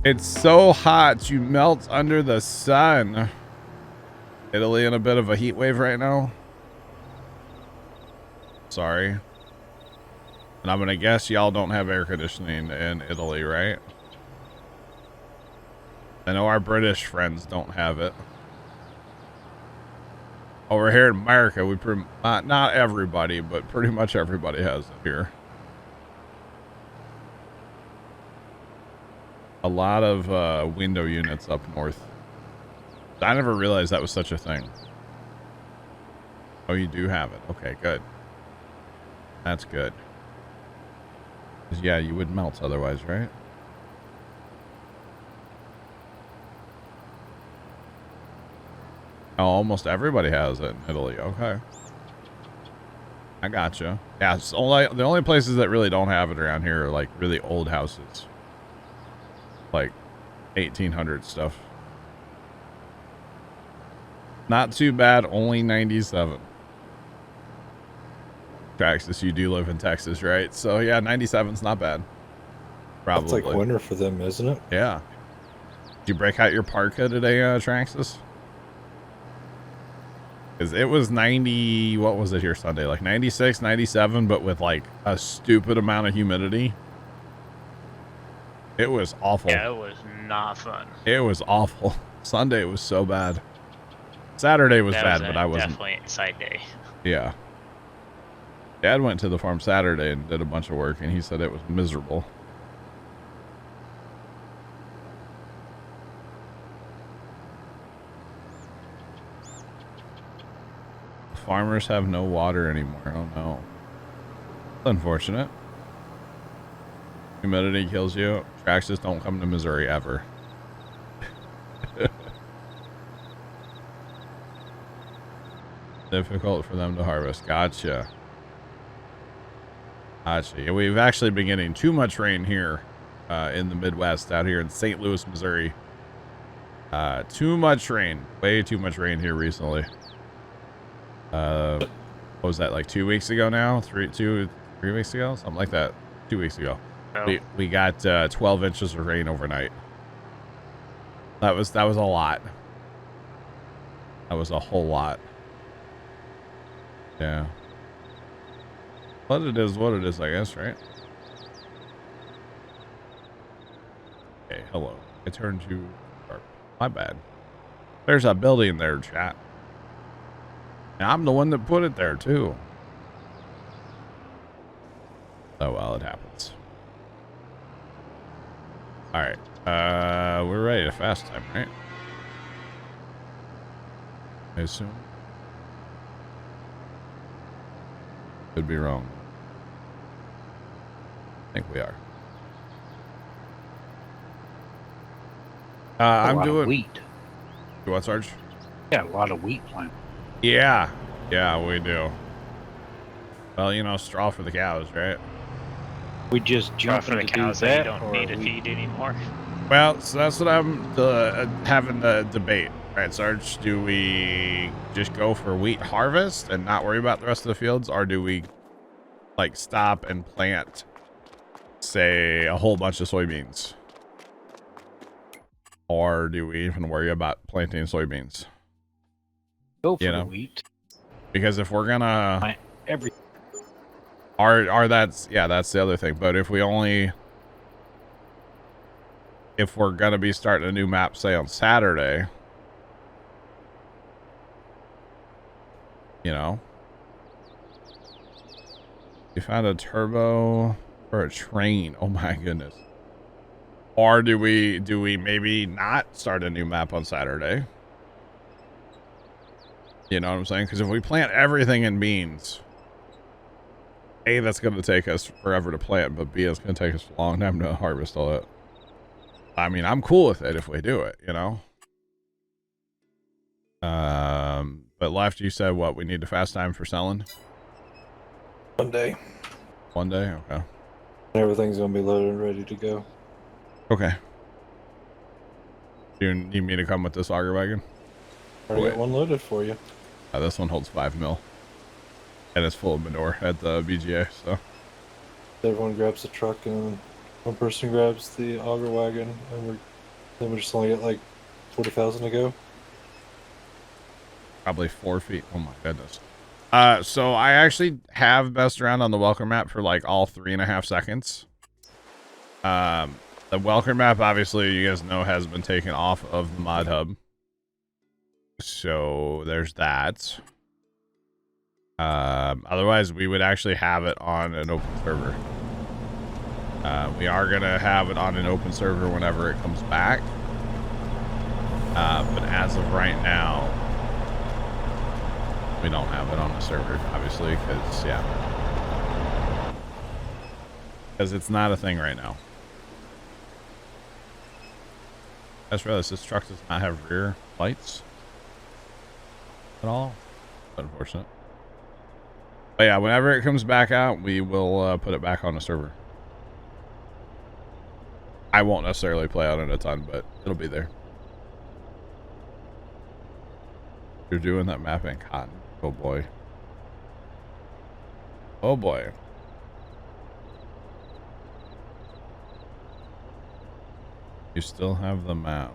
It's so hot, you melt under the sun. Italy in a bit of a heat wave right now. Sorry. And I'm gonna guess y'all don't have air conditioning in Italy, right? I know our British friends don't have it. Over here in America, we not everybody, but pretty much everybody has it here. A lot of window units up north. I never realized that was such a thing. Oh, you do have it. Okay, good. That's good. 'Cause, yeah, you would melt otherwise, right? Oh, almost everybody has it in Italy. Okay. I gotcha. Yeah, it's the only places that really don't have it around here are like really old houses. Like 1800 stuff. Not too bad, only 97. Texas, you do live in Texas, right? So yeah, 97's not bad. Probably. It's like winter for them, isn't it? Yeah. Did you break out your parka today, Traxxas? Because it was 90, what was it here Sunday? Like 96, 97, but with like a stupid amount of humidity. It was awful. Yeah, it was not fun. It was awful. Sunday was so bad. Saturday was bad, but I wasn't. Definitely inside day. Yeah. Dad went to the farm Saturday and did a bunch of work, and he said it was miserable. Farmers have no water anymore. Oh no. Unfortunate. Humidity kills you. Traxxas don't come to Missouri ever. Difficult for them to harvest. Gotcha. Gotcha. Yeah, we've actually been getting too much rain here in the Midwest, out here in St. Louis, Missouri. Too much rain. Way too much rain here recently. What was that, like 2 weeks ago now? Three weeks ago? Something like that. 2 weeks ago. Oh. We got 12 inches of rain overnight. That was a lot. That was a whole lot. Yeah. But it is what it is, I guess, right? Okay, hello. I turned you dark. My bad. There's a building there, chat. And I'm the one that put it there, too. Oh, well, it happens. Alright. We're ready to fast time, right? I assume. Could be wrong. I think we are. I'm doing wheat. You what, Sarge? Yeah, a lot of wheat planted. Yeah. Yeah, we do. Well, you know, straw for the cows, right? We just jump For the into cows do that that, you don't or need to we- feed anymore. Well, so that's what I'm having the debate. Right, Sarge? Do we just go for wheat harvest and not worry about the rest of the fields? Or do we, like, stop and plant, say, a whole bunch of soybeans? Or do we even worry about planting soybeans? Go for You the know? wheat. Because if we're gonna... Plant every. that's the other thing. But if we're gonna be starting a new map, say on Saturday, you know, you found a turbo for a train. Oh my goodness. Or do we maybe not start a new map on Saturday? You know what I'm saying? Because if we plant everything in beans, A, that's going to take us forever to plant, but B, it's going to take us a long time to harvest all that. I mean, I'm cool with it if we do it, you know? But Left, you said what? We need to fast time for selling? 1 day. 1 day? Okay. Everything's gonna be loaded and ready to go. Okay. Do you need me to come with this auger wagon? Already Wait. got one loaded for you. This one holds 5 mil. And it's full of manure at the BGA, so. Everyone grabs the truck and one person grabs the auger wagon, and we're Then we just only got like 40,000 to go. Probably 4 feet. Oh my goodness. So I actually have messed around on the welcome map for like all 3.5 seconds. The welcome map, obviously, you guys know, has been taken off of the mod hub. So there's that. Otherwise, we would actually have it on an open server. We are going to have it on an open server whenever it comes back. But as of right now, we don't have it on the server, obviously, because, yeah. Because it's not a thing right now. I just realized this truck does not have rear lights at all. Unfortunate. But yeah, whenever it comes back out, we will put it back on the server. I won't necessarily play on it a ton, but it'll be there. You're doing that map in cotton. Oh boy. Oh boy. You still have the map.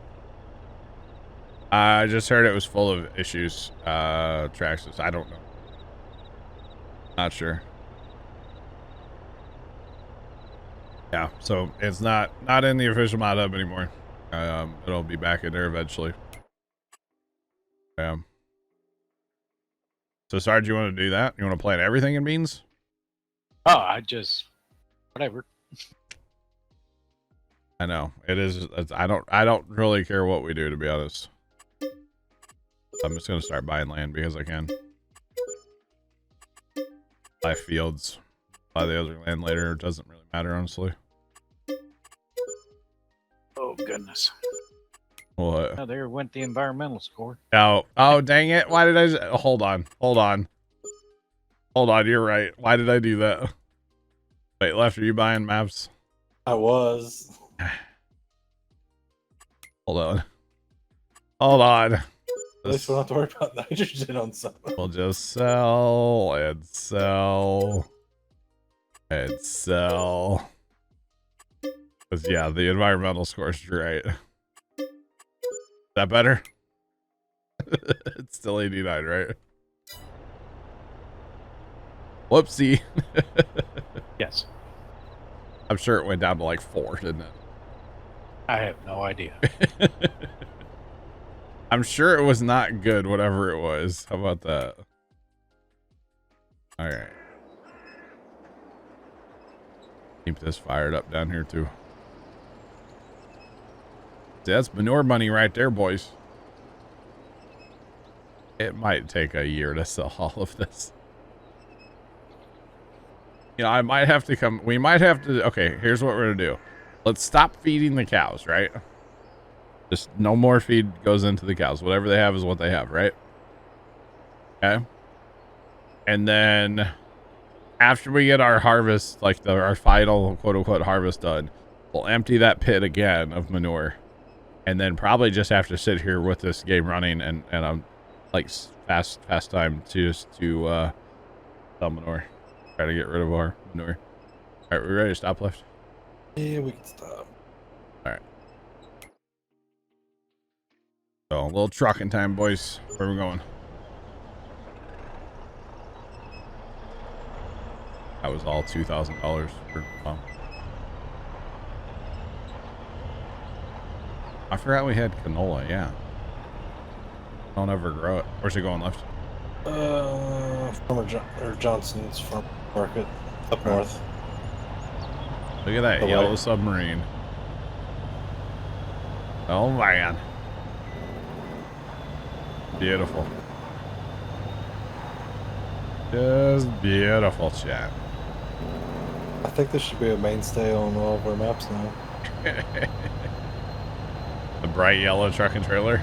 I just heard it was full of issues. Traxxas. I don't know. Not sure. Yeah, so it's not in the official mod hub anymore. It'll be back in there eventually. So Sarge, you want to do that? You want to play everything in beans? Oh, I just whatever. I know it is. I don't really care what we do, to be honest. I'm just gonna start buying land because I can. Buy fields. Buy the other land later. It doesn't really matter, honestly. Oh goodness. What? Oh, there went the environmental score. Oh, dang it! Why did I? Hold on. You're right. Why did I do that? Wait, Left, are you buying maps? I was. Hold on. At least we don't have to worry about nitrogen on something. We'll just sell and sell and sell. Because, yeah, the environmental score's right. Is that better? It's still 89, right? Whoopsie. Yes. I'm sure it went down to like 4, didn't it? I have no idea. I'm sure it was not good, whatever it was. How about that? All right. Keep this fired up down here, too. See, that's manure money right there, boys. It might take a year to sell all of this. You know, I might have to come. We might have to. Okay, here's what we're going to do. Let's stop feeding the cows, right? Just no more feed goes into the cows. Whatever they have is what they have, right? Okay. And then after we get our harvest, like our final quote unquote harvest done, we'll empty that pit again of manure. And then probably just have to sit here with this game running and like fast time to sell manure. Try to get rid of our manure. All right, we ready to stop, Left? Yeah, we can stop. All right. So a little trucking time, boys. Where are we going? That was all $2,000 for. I forgot we had canola. Yeah. Don't ever grow it. Where's it going, Left? Johnson's farm market up north. Look at that yellow submarine. Oh man. Beautiful. Just beautiful, chat. I think this should be a mainstay on all of our maps now. The bright yellow truck and trailer.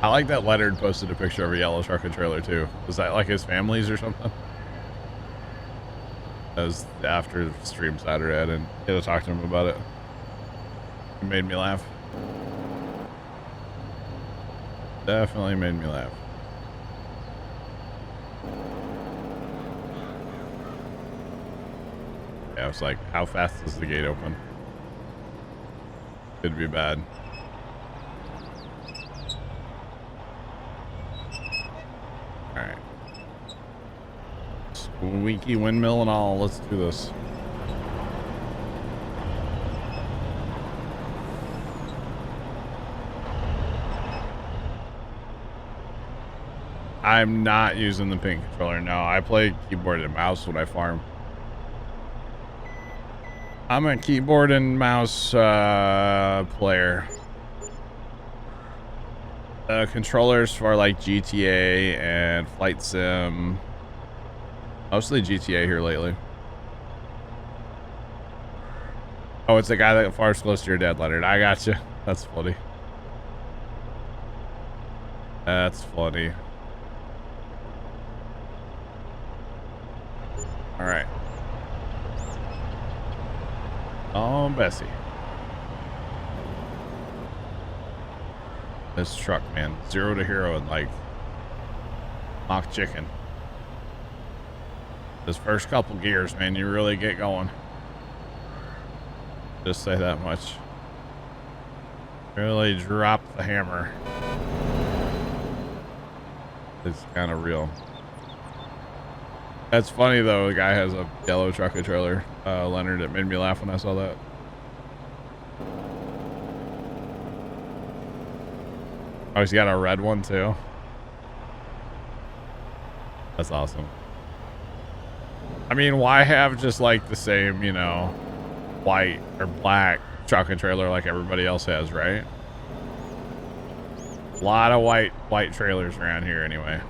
I like that Leonard posted a picture of a yellow truck and trailer too. Was that like his family's or something? That was after the stream Saturday. I didn't get to talk to him about it. It made me laugh. Definitely made me laugh. Yeah, I was like, how fast does the gate open? Could be bad. All right. Squeaky windmill and all. Let's do this. I'm not using the pink controller. No, I play keyboard and mouse when I farm. I'm a keyboard and mouse player. Controllers for like GTA and Flight Sim. Mostly GTA here lately. Oh, it's the guy that farms close to your dad, Leonard. I got you. That's funny. That's funny. All right. Oh, Bessie. This truck, man. 0 to hero in like mock chicken. This first couple gears, man, you really get going. Just say that much. Really drop the hammer. It's kind of real. That's funny though. The guy has a yellow trucker trailer. Leonard, it made me laugh when I saw that. Oh, he's got a red one too. That's awesome. I mean, why have just like the same, you know, white or black truck and trailer like everybody else has, right? A lot of white trailers around here anyway.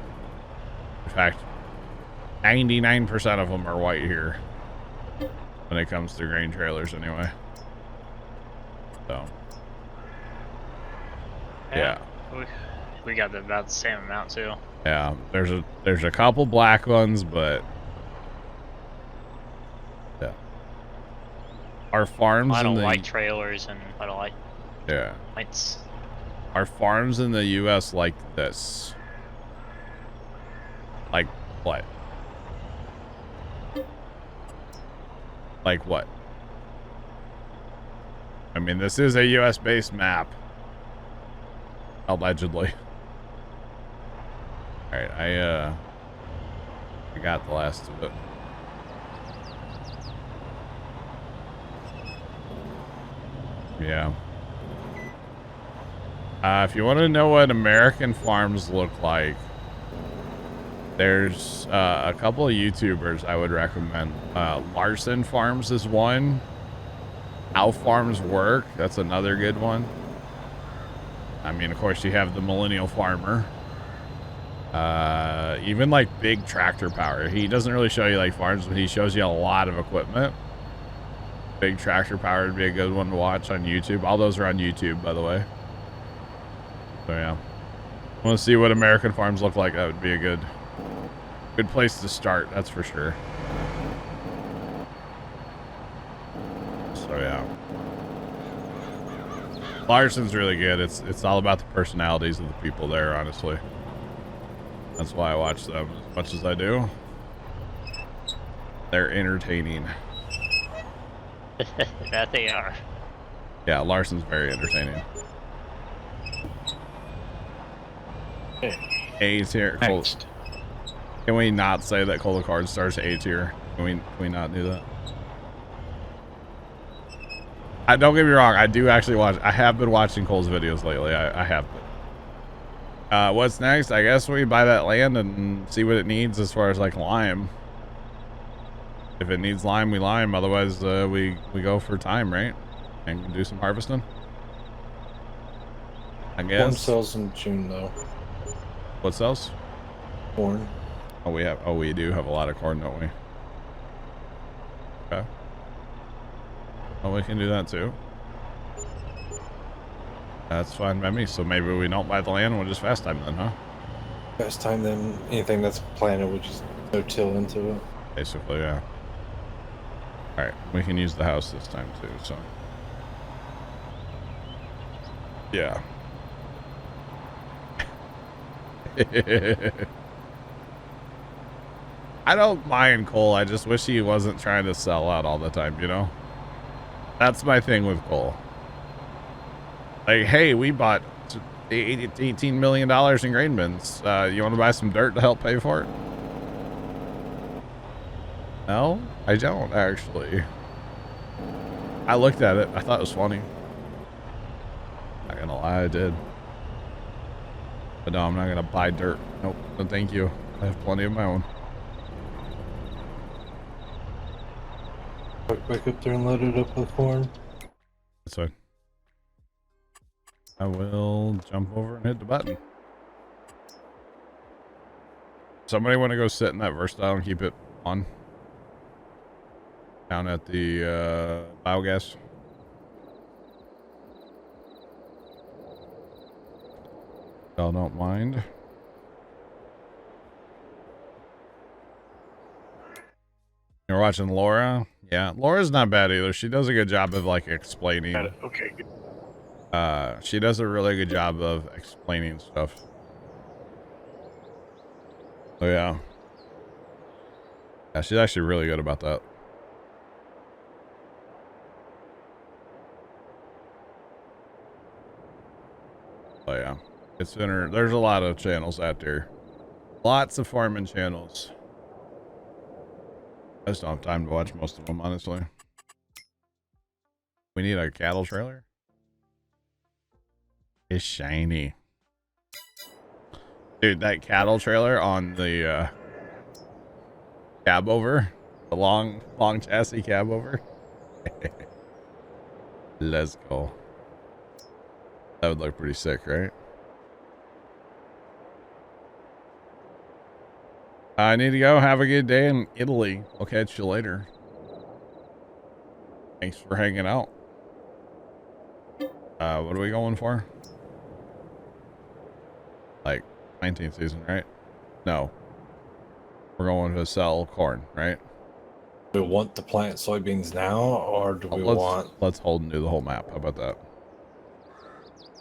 In fact, 99% of them are white here when it comes to grain trailers anyway. So yeah. We got about the same amount too. Yeah, there's a couple black ones, but yeah. Our farms I don't in the, like trailers and I don't like lights. Our farms in the US like this. Like what? Like what? I mean, this is a US based map. Allegedly. Alright, I got the last of it. Yeah. If you want to know what American farms look like, there's a couple of YouTubers I would recommend. Larson Farms is one. How Farms Work, that's another good one. I mean, of course, you have the Millennial Farmer. Even like Big Tractor Power. He doesn't really show you like farms, but he shows you a lot of equipment. Big Tractor Power would be a good one to watch on YouTube. All those are on YouTube, by the way. So yeah, I want to see what American farms look like. That would be a good place to start. That's for sure. So yeah, Larson's really good. It's all about the personalities of the people there, honestly. That's why I watch them as much as I do. They're entertaining. That they are. Yeah, Larson's very entertaining. A tier. Next. Can we not say that Cola Card starts A tier? Can we not do that? Don't get me wrong. I do actually watch. I have been watching Cole's videos lately. I have been. What's next? I guess we buy that land and see what it needs as far as like lime. If it needs lime, we lime. Otherwise, we go for time, right? And do some harvesting. I guess. Corn sells in June though. What sells? Corn. Oh, we do have a lot of corn, don't we? Okay. Oh, we can do that too. That's fine by me. So maybe we don't buy the land, we'll just fast time then, huh? Best time then anything that's planted would just no till into it. Basically, yeah. Alright, we can use the house this time too, so. Yeah. I don't mind Cole, I just wish he wasn't trying to sell out all the time, you know? That's my thing with Cole. Like, hey, we bought $18 million in grain bins. You want to buy some dirt to help pay for it? No, I don't actually. I looked at it. I thought it was funny. Not gonna lie, I did. But no, I'm not gonna buy dirt. Nope. No, thank you. I have plenty of my own. Back up there and load it up with corn. That's fine. I will jump over and hit the button. Somebody want to go sit in that versatile and keep it on? Down at the biogas. Y'all don't mind. You're watching Laura? Yeah, Laura's not bad either. She does a good job of like explaining. Okay, good. She does a really good job of explaining stuff. Oh yeah. Yeah, she's actually really good about that. Oh yeah. It's in her. There's a lot of channels out there. Lots of farming channels. I just don't have time to watch most of them, honestly. We need a cattle trailer. It's shiny. Dude, that cattle trailer on the cab over. The long chassis cab over. Let's go. That would look pretty sick, right? I need to go. Have a good day in Italy. I'll catch you later. Thanks for hanging out. What are we going for? Like 19th season, right? No. We're going to sell corn, right? Do we want to plant soybeans now, or do we want let's hold and do the whole map. How about that?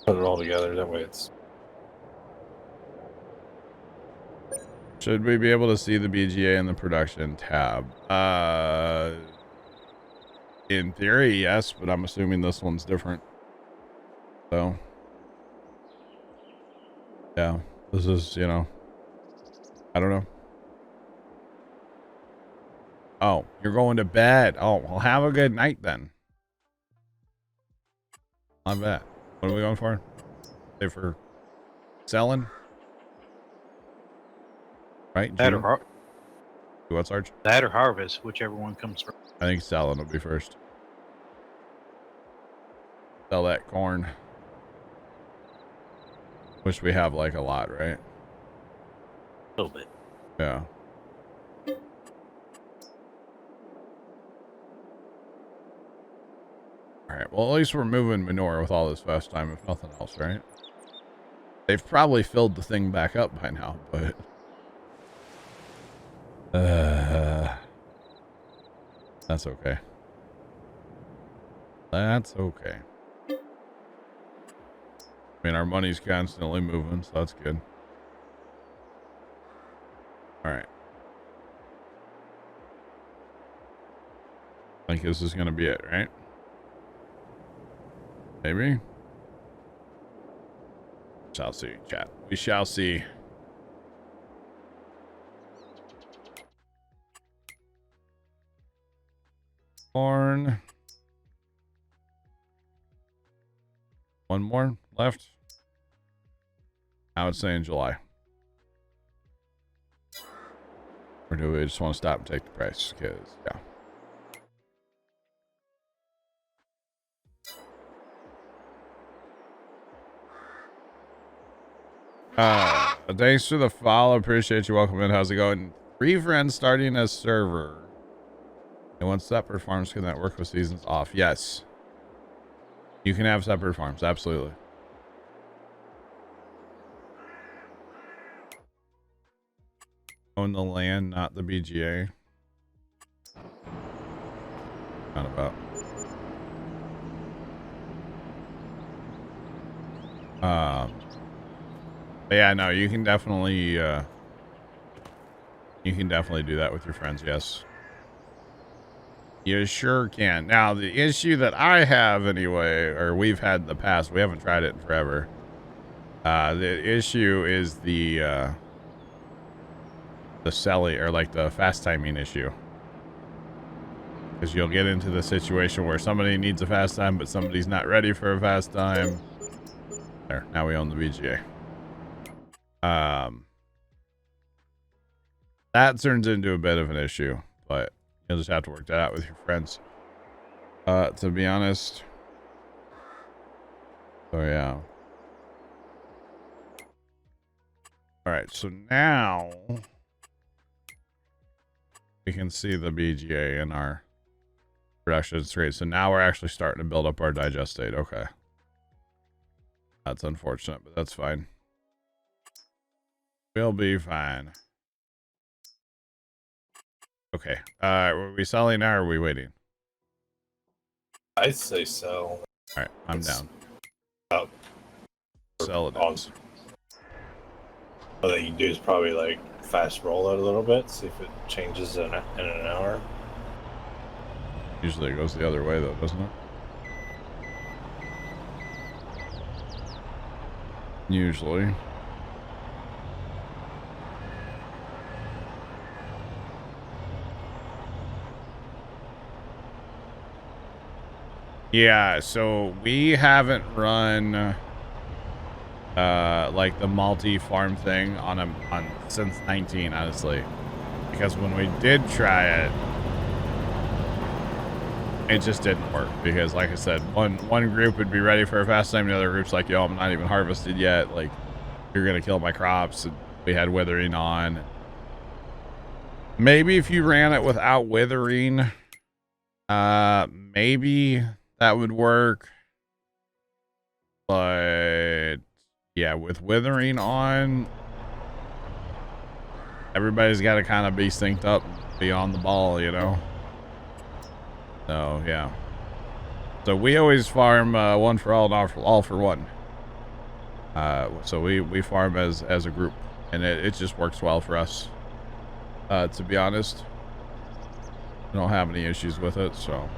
put it all together? That way it's. Should we be able to see the BGA in the production tab? In theory, yes, but I'm assuming this one's different. So, yeah, this is, you know, I don't know. Oh, you're going to bed. Oh, well, have a good night then. I bet. What are we going for? Say for selling? Right? That June? or, What's Arch? that or harvest, whichever one comes first. I think selling will be first. Sell that corn. Which we have like a lot, right? A little bit. Yeah. Alright, well at least we're moving manure with all this fast time, if nothing else, right? They've probably filled the thing back up by now, but... that's okay. That's okay. I mean, our money's constantly moving, so that's good. Alright. I think this is going to be it, right? Maybe? Shall see, chat. We shall see. Corn. One more left. I would say in July. Or do we just want to stop and take the price? Because, yeah. Thanks for the follow. Appreciate you. Welcome in. How's it going? 3 friends starting a server. And once separate farms, can that work with seasons off? Yes. You can have separate farms. Absolutely. Own the land, not the BGA. Not about. But yeah, no, you can definitely do that with your friends. Yes. You sure can. Now, the issue that I have anyway, or we've had in the past, we haven't tried it in forever. The issue is the selling, or like the fast timing issue. Because you'll get into the situation where somebody needs a fast time, but somebody's not ready for a fast time. There, now we own the VGA. That turns into a bit of an issue, but you'll just have to work that out with your friends. To be honest. So yeah. All right, so now we can see the BGA in our production trade. So now we're actually starting to build up our digest state. Okay. That's unfortunate, but that's fine. We'll be fine. Okay. Were we selling now or are we waiting? I'd say sell. All right, I'm down. Up. Sell it. Awesome. What you can do is probably like fast roll it a little bit, see if it changes in an hour. Usually it goes the other way though, doesn't it? Usually. Yeah, so we haven't run like the multi-farm thing on since 19, honestly. Because when we did try it, it just didn't work. Because like I said, one group would be ready for a fast time, the other group's like, yo, I'm not even harvested yet, like you're gonna kill my crops. And we had withering on. Maybe if you ran it without withering, maybe that would work. But yeah, with withering on, everybody's got to kind of be synced up, be on the ball, you know. So yeah. So we always farm one for all and all for one. So we farm as a group, and it just works well for us. To be honest, I don't have any issues with it. So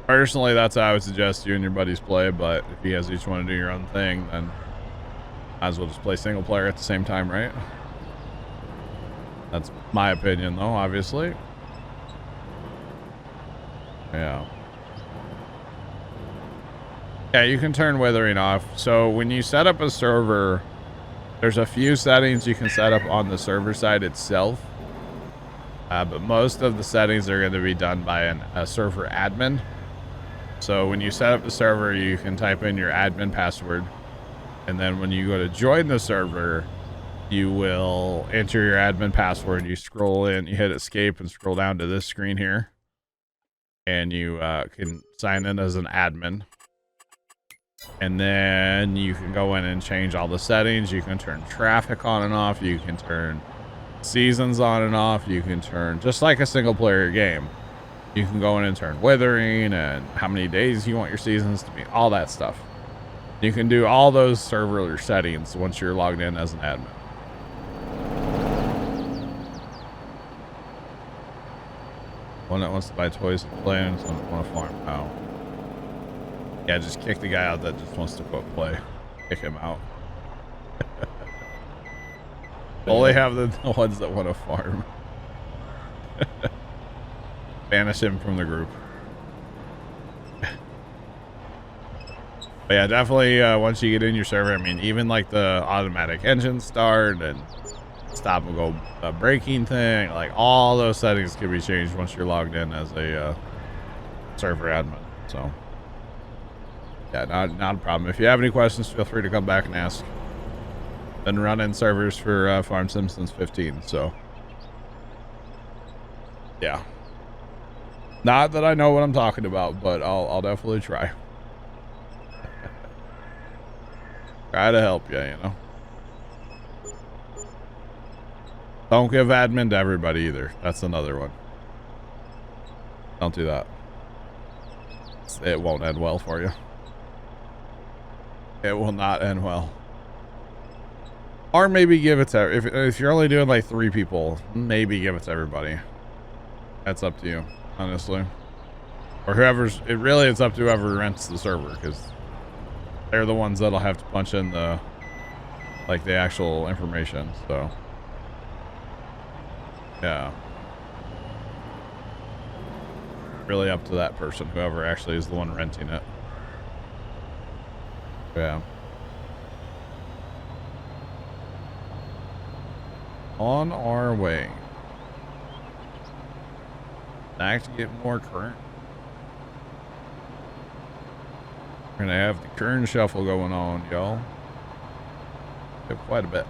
personally, that's how I would suggest you and your buddies play. But if you guys each want to do your own thing, then might as well just play single player at the same time, right? That's my opinion, though, obviously. Yeah. Yeah, you can turn withering off. So when you set up a server, there's a few settings you can set up on the server side itself. But most of the settings are going to be done by a server admin. So when you set up the server, you can type in your admin password. And then when you go to join the server, you will enter your admin password. You scroll in, you hit escape and scroll down to this screen here. And you can sign in as an admin. And then you can go in and change all the settings. You can turn traffic on and off. You can turn seasons on and off. You can turn, just like a single player game, you can go in and turn withering and how many days you want your seasons to be, all that stuff. You can do all those server settings once you're logged in as an admin. One that wants to buy toys and play, and someone that want to farm. Oh. Yeah, just kick the guy out that just wants to quote play. Kick him out. Only have the ones that want to farm. Banish him from the group. But yeah, definitely once you get in your server, I mean, even like the automatic engine start and stop and go braking thing, like all those settings can be changed once you're logged in as a server admin. So yeah, not a problem. If you have any questions, feel free to come back and ask. Been running servers for Farm Sim since 15, so yeah. Not that I know what I'm talking about, but I'll definitely try. Try to help you, you know. Don't give admin to everybody either. That's another one. Don't do that. It won't end well for you. It will not end well. Or maybe give it to, if you're only doing like 3 people, maybe give it to everybody. That's up to you, honestly. Or whoever's, it's up to whoever rents the server, because they're the ones that'll have to punch in the, like, the actual information, so. Yeah. Really up to that person, whoever actually is the one renting it. Yeah. On our way. Back to get more current. We're gonna have the current shuffle going on, y'all. Quite a bit.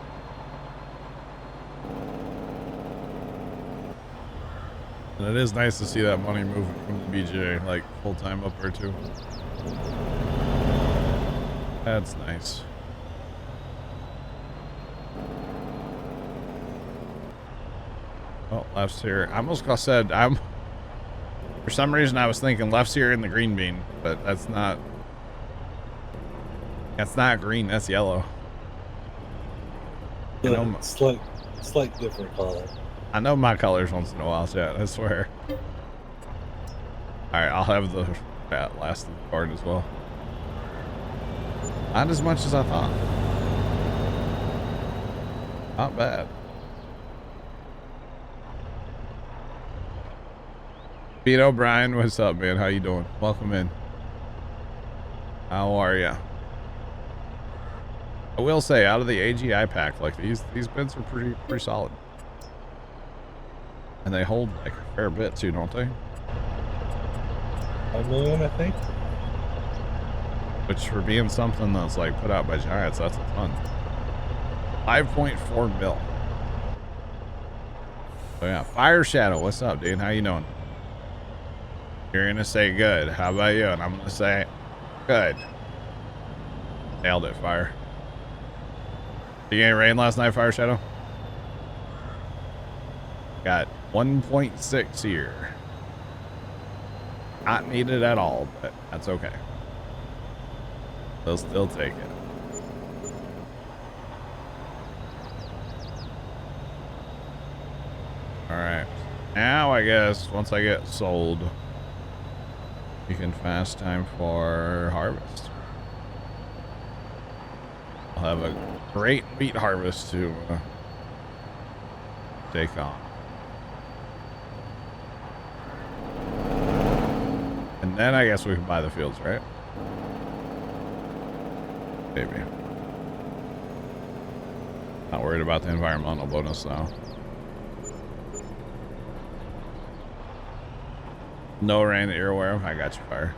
And it is nice to see that money moving from the BGA, like full time up there too. That's nice. Oh, left's here. I almost said for some reason I was thinking left's here in the green bean, but that's not green, that's yellow. You know, slight different color. I know my colors once in a while, chat, I swear. Alright, I'll have the last of the card as well. Not as much as I thought. Not bad. Pete O'Brien, what's up, man? How you doing? Welcome in. How are ya? I will say, out of the AGI pack, like these bins are pretty solid, and they hold like a fair bit too, don't they? 5 million, I think. Which, for being something that's like put out by Giants, that's a ton. 5.4 mil. So yeah, Fire Shadow, what's up, dude? How you doing? You're gonna say good. How about you? And I'm gonna say good. Nailed it, Fire. You get any rain last night, Fire Shadow? Got 1.6 here. Not needed at all, but that's okay. They'll still take it. Alright. Now, I guess, once I get sold, you can fast time for harvest. I'll have a great wheat harvest to take on. And then I guess we can buy the fields, right? Maybe. Not worried about the environmental bonus now. No rain that you're aware of? I got you, Fire.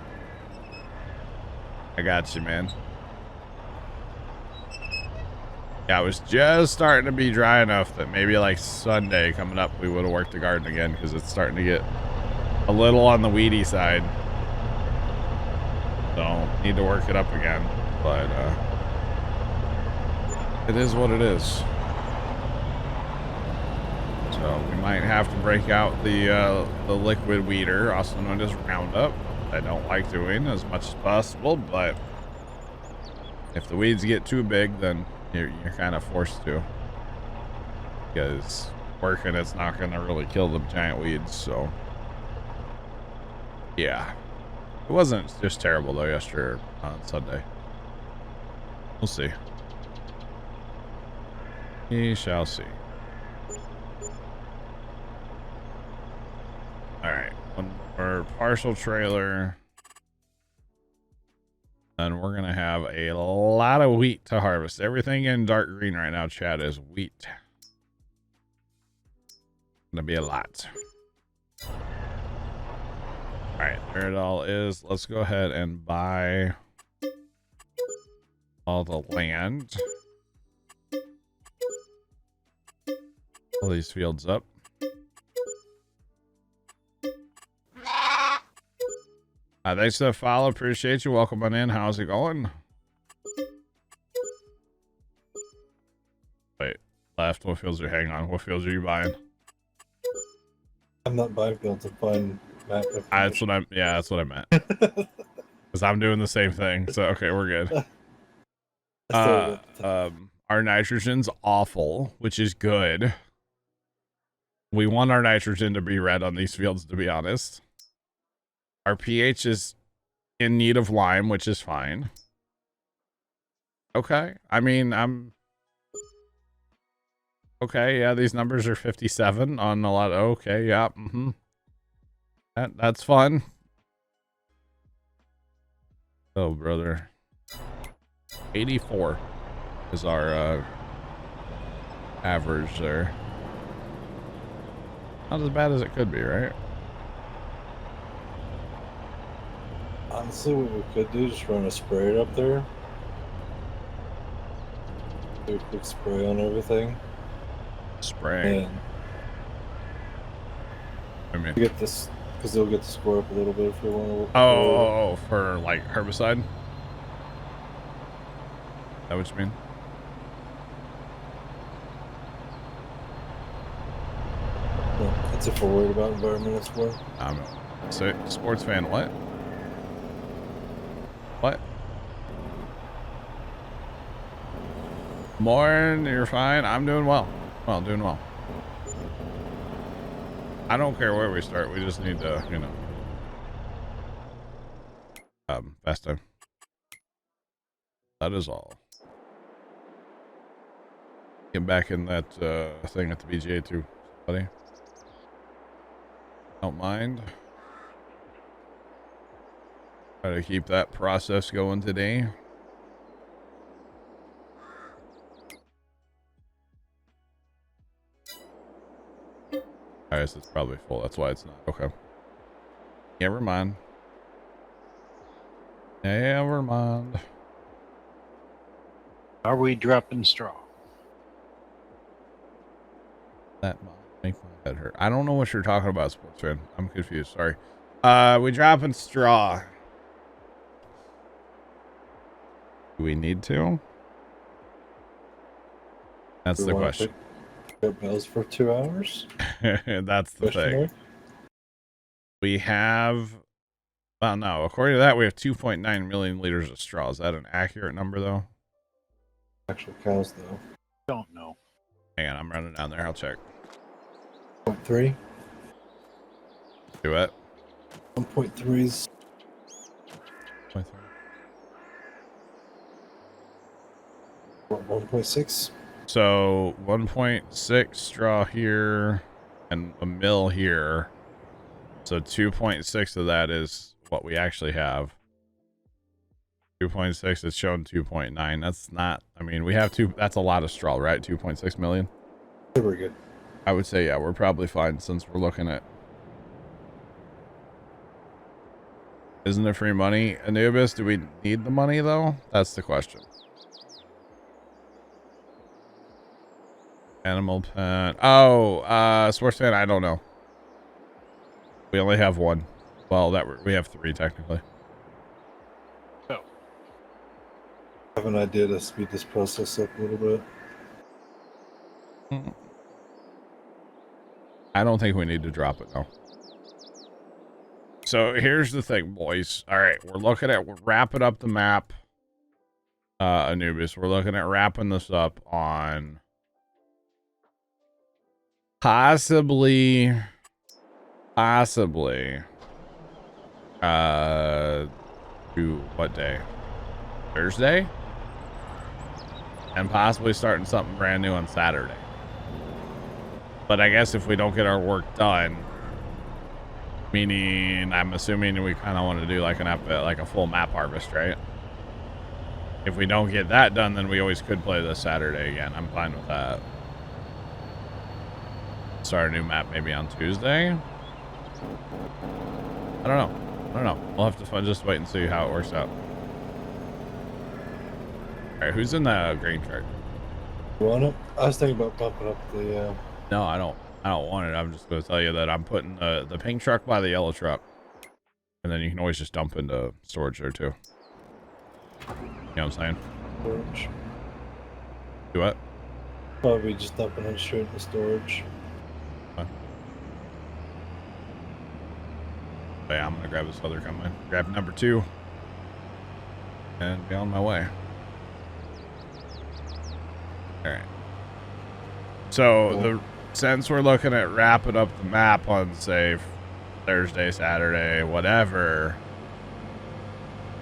I got you, man. Yeah, it was just starting to be dry enough that maybe like Sunday coming up we would have worked the garden again, because it's starting to get a little on the weedy side. So need to work it up again, but it is what it is. So we might have to break out the liquid weeder, also known as Roundup. I don't like doing as much as possible, but if the weeds get too big, then you're kind of forced to, because working it's not going to really kill the giant weeds. So yeah, it wasn't just terrible though yesterday on Sunday. We'll see. We shall see. All right, one more partial trailer. And we're going to have a lot of wheat to harvest. Everything in dark green right now, chat, is wheat. Going to be a lot. All right, there it all is. Let's go ahead and buy all the land. All these fields up. Thanks for the follow. Appreciate you. Welcome on in. How's it going? Wait, left. What fields are you? Hang on. What fields are you buying? I'm not buying fields. I'm buying map. That's what I'm. Yeah, that's what I meant. Because I'm doing the same thing. So okay, we're good. Our nitrogen's awful, which is good. We want our nitrogen to be red on these fields, to be honest. Our pH is in need of lime, which is fine. Okay. I mean, okay, yeah, these numbers are 57 on a lot. Okay, yeah. That's fun. Oh, brother. 84 is our average there. Not as bad as it could be, right? Honestly, what we could do is just run a sprayer up there. Do a quick spray on everything. Spraying. And I mean, get this, because they'll get the score up a little bit if we want to. oh, for like herbicide? Is that what you mean? No, that's if we're worried about environmental score. So, sports fan, what? What? Morning, you're fine. I'm doing well. Well, doing well. I don't care where we start. We just need to, you know, fast time. That is all. Get back in that thing at the BGA too, buddy. Don't mind. Try to keep that process going today. I guess it's probably full. That's why it's not. Okay. Never mind. Never mind. Are we dropping straw? That might make my head hurt. I don't know what you're talking about, sports fan. I'm confused. Sorry. We dropping straw. Do we need to? That's the question. Pick bells for 2 hours? That's the thing. We have, well, no, according to that, we have 2.9 million liters of straw. Is that an accurate number, though? Actual cows, though. Don't know. Hang on, I'm running down there. I'll check. 1.3. Do it. 1.3's 0.3. 1.6. So 1.6 straw here and a mill here. So 2.6 of that is what we actually have. 2.6 is shown 2.9. That's not, I mean, we have that's a lot of straw, right? 2.6 million. We're good. I would say, yeah, we're probably fine since we're looking at. Isn't it free money? Anubis, do we need the money though? That's the question. Animal pen. Oh, sports fan, I don't know. We only have one. Well, we have 3 technically. Oh. I have an idea to speed this process up a little bit. I don't think we need to drop it, no. So here's the thing, boys. All right, we're wrapping up the map. Anubis, we're looking at wrapping this up on possibly to what day? Thursday? And possibly starting something brand new on Saturday. But I guess if we don't get our work done, meaning I'm assuming we kind of want to do like a full map harvest, right? If we don't get that done, then we always could play this Saturday again. I'm fine with that. Start a new map maybe on Tuesday. I don't know. We'll have to just wait and see how it works out. All right, who's in the grain truck? You want it? I was thinking about bumping up the. No, I don't want it. I'm just going to tell you that I'm putting the pink truck by the yellow truck, and then you can always just dump into storage there too. You know what I'm saying? Storage. Do what? Probably just dumping it straight into storage. But yeah, I'm gonna grab this other combine. Grab number 2, and be on my way. All right. So since we're looking at wrapping up the map on, say, Thursday, Saturday, whatever,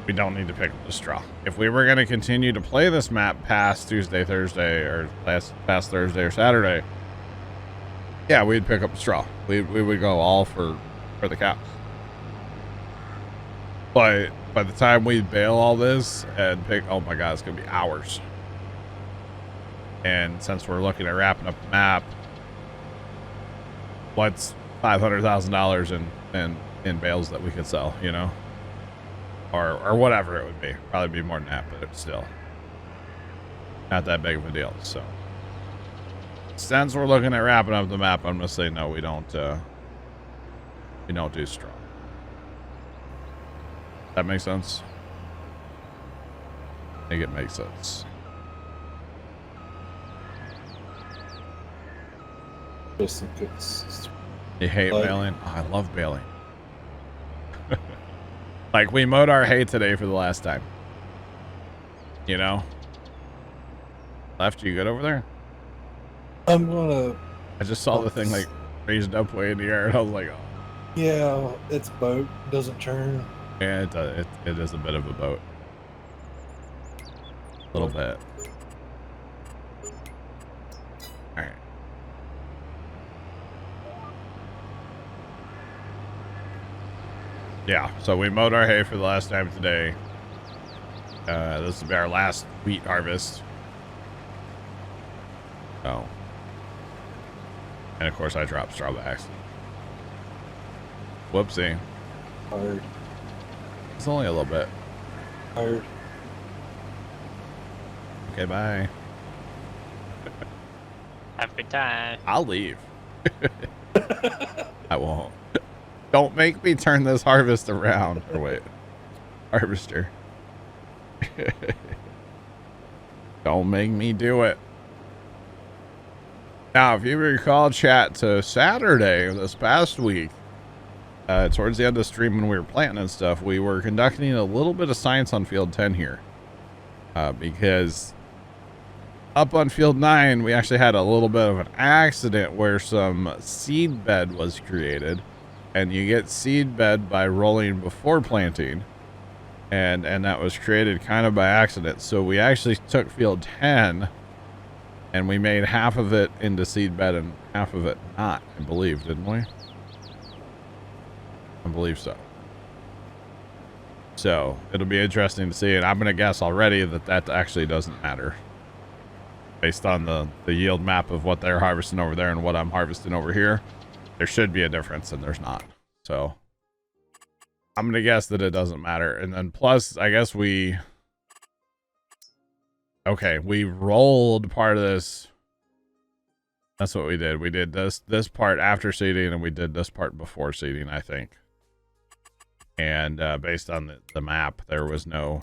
we don't need to pick up the straw. If we were going to continue to play this map past Tuesday, Thursday, or past Thursday or Saturday, yeah, we'd pick up the straw. We would go all for the cows. But by the time we bail all this and pick, oh my God, it's going to be hours. And since we're looking at wrapping up the map, what's $500,000 in bales that we could sell, you know? Or whatever it would be. Probably be more than that, but it's still not that big of a deal. So since we're looking at wrapping up the map, I'm gonna say no, we don't do straw. That makes sense? I think it makes sense. Just think it's You hate baling? Oh, I love baling. Like, we mowed our hay today for the last time. You know? Left, you good over there? I'm gonna. I just saw the thing, like, raised up way in the air, and I was like, oh. Yeah, it's a boat. It doesn't turn. Yeah, it is a bit of a boat. A little bit. Alright. Yeah, so we mowed our hay for the last time today. This will be our last wheat harvest. Oh. And of course I dropped straw by accident. Whoopsie. Tired. It's only a little bit. Tired. Okay, bye. Have a good time. I'll leave. I won't. Don't make me turn this harvest around. Or wait. Harvester. Don't make me do it. Now, if you recall chat to Saturday of this past week, towards the end of the stream when we were planting and stuff, we were conducting a little bit of science on field 10 here. Because up on field 9, we actually had a little bit of an accident where some seed bed was created. And you get seed bed by rolling before planting. And that was created kind of by accident. So we actually took field 10 and we made half of it into seed bed and half of it not, I believe, didn't we? I believe so. So it'll be interesting to see. And I'm going to guess already that actually doesn't matter. Based on the yield map of what they're harvesting over there and what I'm harvesting over here. There should be a difference, and there's not. So I'm going to guess that it doesn't matter. And then plus, I guess we rolled part of this. That's what we did. We did this part after seeding, and we did this part before seeding, I think. And based on the map, there's no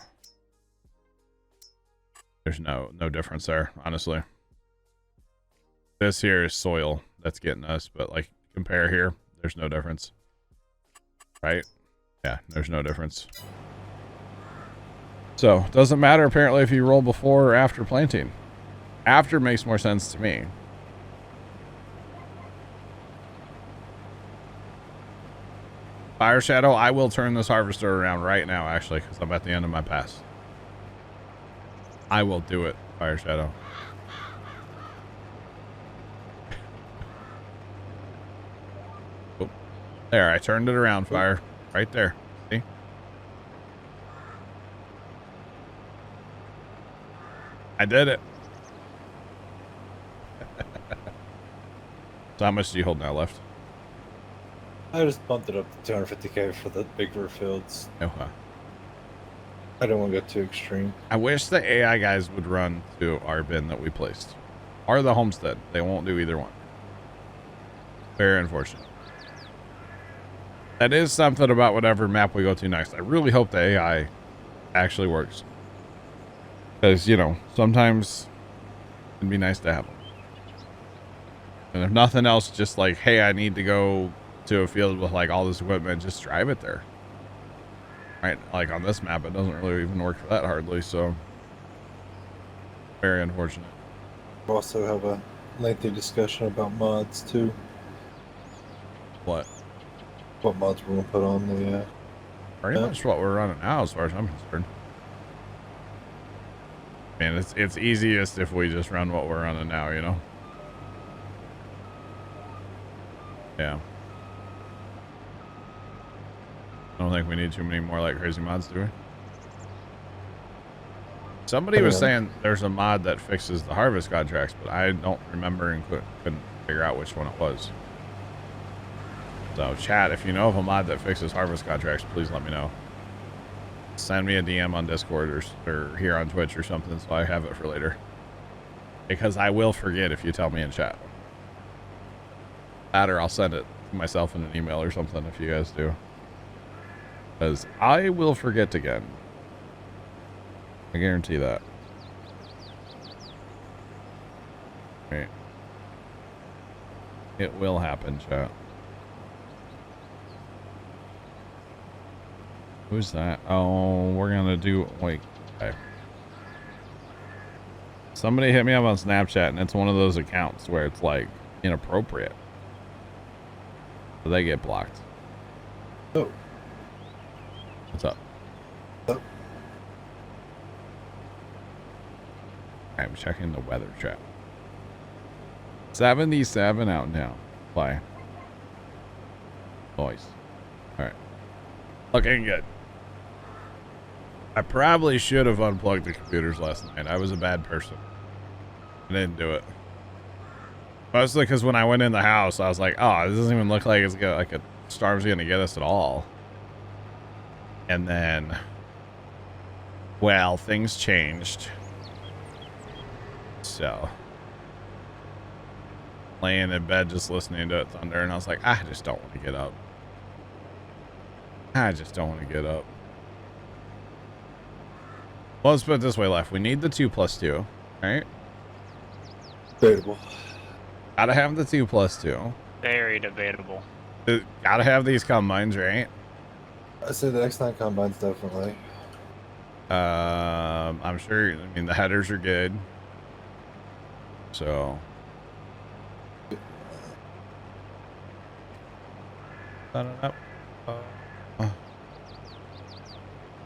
difference there, honestly. This here is soil that's getting us, but like, compare here, there's no difference, right? Yeah, there's no difference. So doesn't matter apparently if you roll before or after planting. After makes more sense to me. Fire Shadow, I will turn this harvester around right now actually, because I'm at the end of my pass. I will do it, Fire Shadow. There, I turned it around, Fire. Right there. See? I did it. So how much do you hold now left? I just bumped it up to 250k for the bigger fields. Okay. I don't want to go too extreme. I wish the AI guys would run to our bin that we placed. Or the homestead. They won't do either one. Very unfortunate. That is something about whatever map we go to next. I really hope the AI actually works. Because, you know, sometimes it'd be nice to have them. And if nothing else, just like, hey, I need to go to a field with like all this equipment, just drive it there. Right? Like on this map, it doesn't really even work that hardly, so very unfortunate. We also have a lengthy discussion about mods too. What? What mods we're gonna put on the Pretty much what we're running now, as far as I'm concerned. Man, it's easiest if we just run what we're running now, you know? Yeah. I don't think we need too many more like crazy mods, do we? Somebody was saying there's a mod that fixes the harvest contracts, but I don't remember and couldn't figure out which one it was. So, chat, if you know of a mod that fixes harvest contracts, please let me know. Send me a DM on Discord or here on Twitch or something so I have it for later. Because I will forget if you tell me in chat. That or I'll send it to myself in an email or something if you guys do. Because I will forget again. I guarantee that. Right. It will happen, chat. Who's that? Oh, we're gonna do, wait, okay. Somebody hit me up on Snapchat and it's one of those accounts where it's like inappropriate. So they get blocked. Oh. What's up? Oh. I'm checking the weather chat. 77 out now. Bye. Nice. Alright. Looking good. I probably should have unplugged the computers last night. I was a bad person. I didn't do it. Mostly because when I went in the house, I was like, oh, this doesn't even look like it's gonna, like a storm's gonna get us at all. And then, well, things changed. So, laying in bed just listening to it thunder, and I was like, I just don't want to get up. I just don't want to get up. Well, let's put it this way, Left. We need the 2+2, right? debatable. Gotta have the 2+2. Very debatable. Gotta have these combines, right? I say the X9 combines definitely. I'm sure. I mean, the headers are good. So.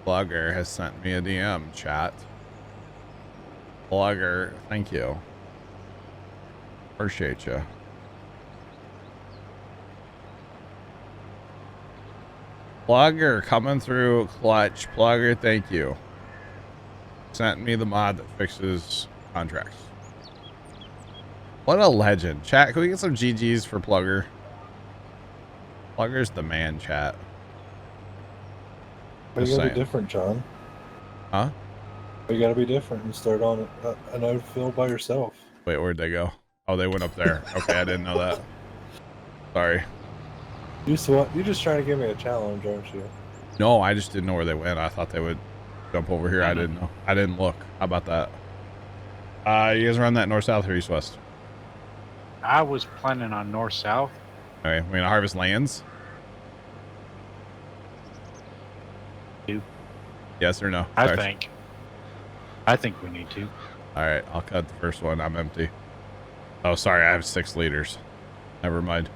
Blogger has sent me a DM, chat. Blogger, thank you. Appreciate you. Blogger coming through clutch. Blogger, thank you. Sent me the mod that fixes contracts. What a legend. Chat, can we get some GGs for Plugger? Plugger's the man, chat. But you gotta be different, John. Huh? You gotta be different and start on an outfield by yourself. Wait, where'd they go? Oh, they went up there. Okay, I didn't know that. Sorry. You're just trying to give me a challenge, aren't you? No, I just didn't know where they went. I thought they would jump over here. I didn't know. I didn't look. How about that? You guys run that north-south or east-west? I was planning on north-south. Okay, we're gonna harvest lands. Yes or no? I think we need to. All right, I'll cut the first one. I'm empty. Oh, sorry, I have 6 liters. Never mind.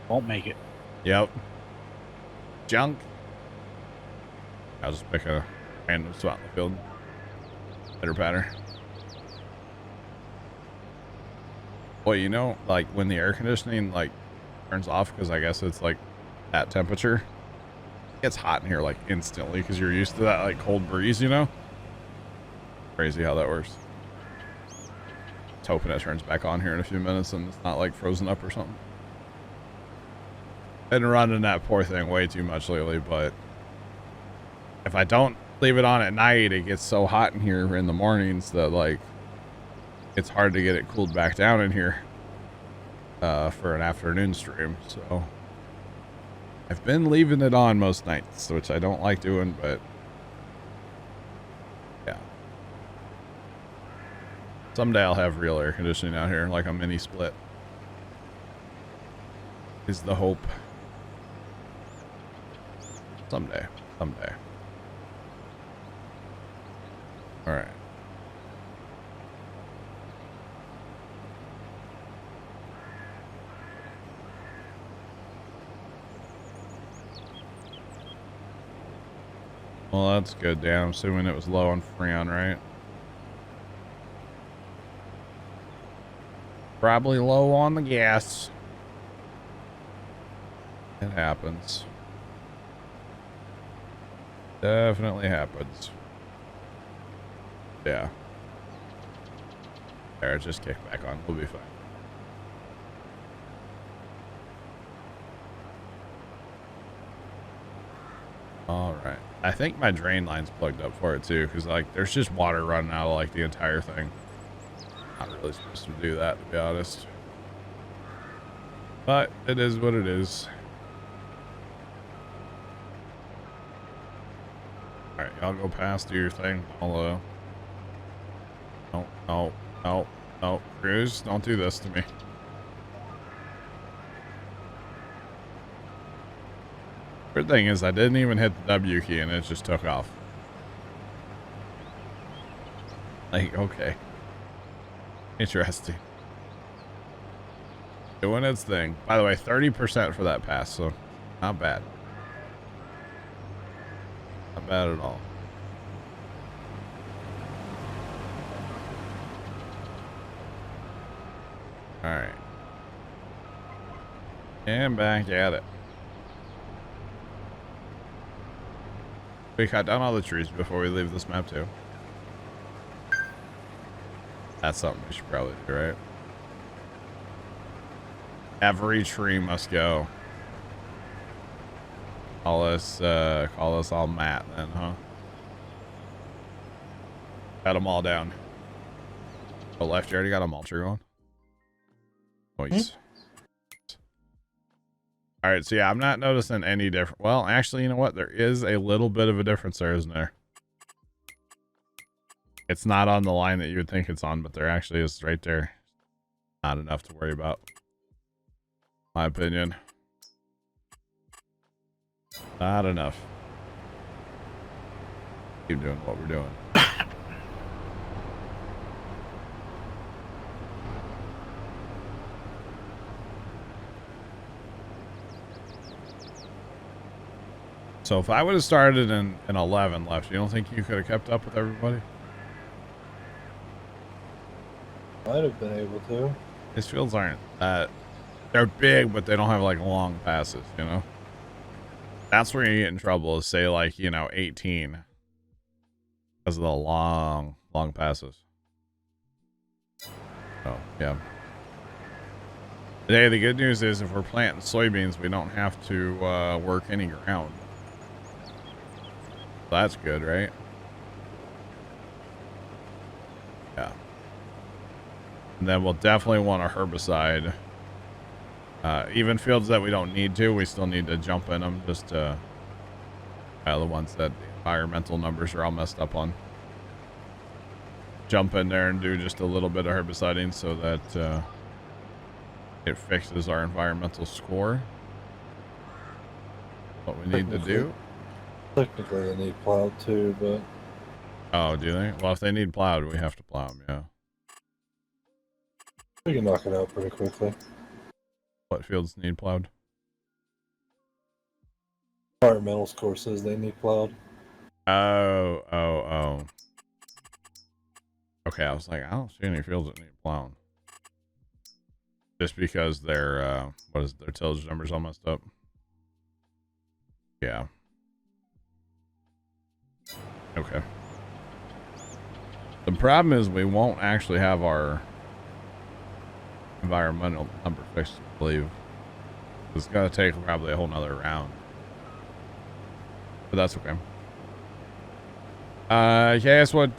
Won't make it. Yep. Junk. I'll just pick a random spot in the field. Pitter patter. Well, you know, like when the air conditioning like turns off, because I guess it's like at temperature, it gets hot in here like instantly because you're used to that like cold breeze, you know? Crazy how that works. Just hoping it turns back on here in a few minutes and it's not like frozen up or something. Been running that poor thing way too much lately, but if I don't leave it on at night, it gets so hot in here in the mornings that like it's hard to get it cooled back down in here for an afternoon stream. So I've been leaving it on most nights, which I don't like doing, but yeah. Someday I'll have real air conditioning out here, like a mini split. Is the hope. Someday. All right. Well, that's good, Dan. I'm assuming it was low on Freon, right? Probably low on the gas. It happens. Definitely happens. Yeah. There, just kick back on. We'll be fine. All right. I think my drain line's plugged up for it too, because like there's just water running out of like the entire thing. Not really supposed to do that, to be honest. But it is what it is. All right, y'all go past, do your thing. I'll no, Cruz, don't do this to me. Good thing is I didn't even hit the W key and it just took off. Like, okay. Interesting. Doing its thing. By the way, 30% for that pass, so not bad. Not bad at all. Alright. And back at it. We cut down all the trees before we leave this map too. That's something we should probably do, right? Every tree must go. Call us all Matt then, huh? Got them all down. Oh, left, you already got a mulcher going? Nice. All right, so yeah, I'm not noticing any different. Well, actually, you know what? There is a little bit of a difference there, isn't there? It's not on the line that you would think it's on, but there actually is right there. Not enough to worry about. My opinion. Not enough. Keep doing what we're doing. So if I would have started in 11 left, you don't think you could have kept up with everybody? Might have been able to. These fields aren't that... They're big, but they don't have, like, long passes, you know? That's where you get in trouble, is say, like, you know, 18. Because of the long passes. Oh, yeah. Today, the good news is if we're planting soybeans, we don't have to work any ground. That's good, right? Yeah. And then we'll definitely want a herbicide. Even fields that we don't need to, we still need to jump in them just to... the ones that the environmental numbers are all messed up on. Jump in there and do just a little bit of herbiciding so that it fixes our environmental score. What we need to do. Technically, they need plowed too, but... Oh, do they? Well, if they need plowed, we have to plow them, yeah. We can knock it out pretty quickly. What fields need plowed? Environmental score says they need plowed. Oh. Okay, I was like, I don't see any fields that need plowing. Just because their, what is their tillage numbers all messed up? Yeah. Okay. The problem is we won't actually have our environmental number fixed, I believe. It's gonna take probably a whole nother round. But that's okay. Guess what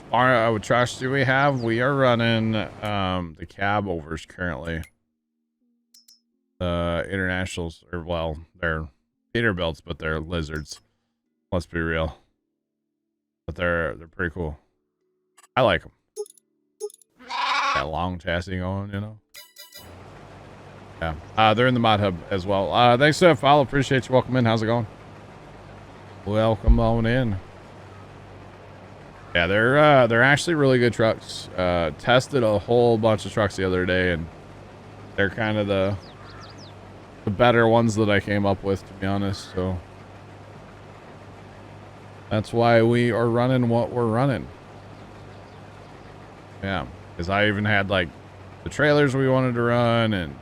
trucks do we have? We are running the cab overs currently. Internationals, or well, they're Peterbilts, but they're lizards. Let's be real. But they're pretty cool. I like them. That long chassis going, you know. Yeah. They're in the mod hub as well. Thanks for the follow. Appreciate you. Welcome in. How's it going? Welcome on in. Yeah, they're actually really good trucks. Tested a whole bunch of trucks the other day, and they're kind of the better ones that I came up with, to be honest. So That's why we are running what we're running. Yeah, because I even had like the trailers we wanted to run and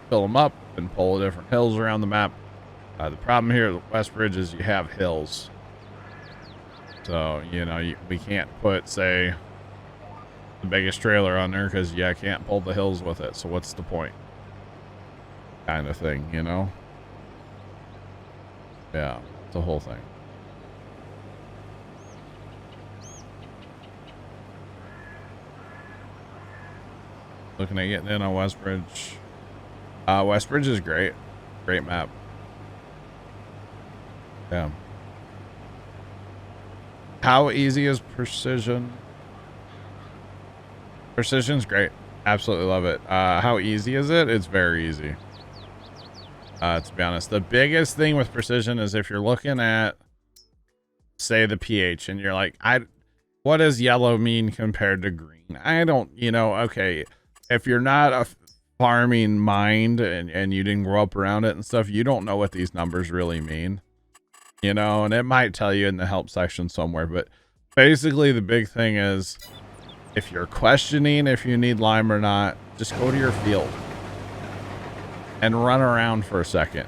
fill them up and pull different hills around the map. The problem here at Westbridge is you have hills. So, you know, we can't put, say, the biggest trailer on there because, yeah, I can't pull the hills with it. So what's the point? Kind of thing, you know? Yeah, it's a whole thing. Looking at getting in on Westbridge. Westbridge is great. Great map. Yeah. How easy is Precision? Precision's great. Absolutely love it. How easy is it? It's very easy. To be honest, the biggest thing with Precision is if you're looking at, say, the pH and you're like, what does yellow mean compared to green? I don't, you know, okay. If you're not a farming mind and you didn't grow up around it and stuff, you don't know what these numbers really mean. You know, and it might tell you in the help section somewhere, but basically the big thing is if you're questioning if you need lime or not, just go to your field and run around for a second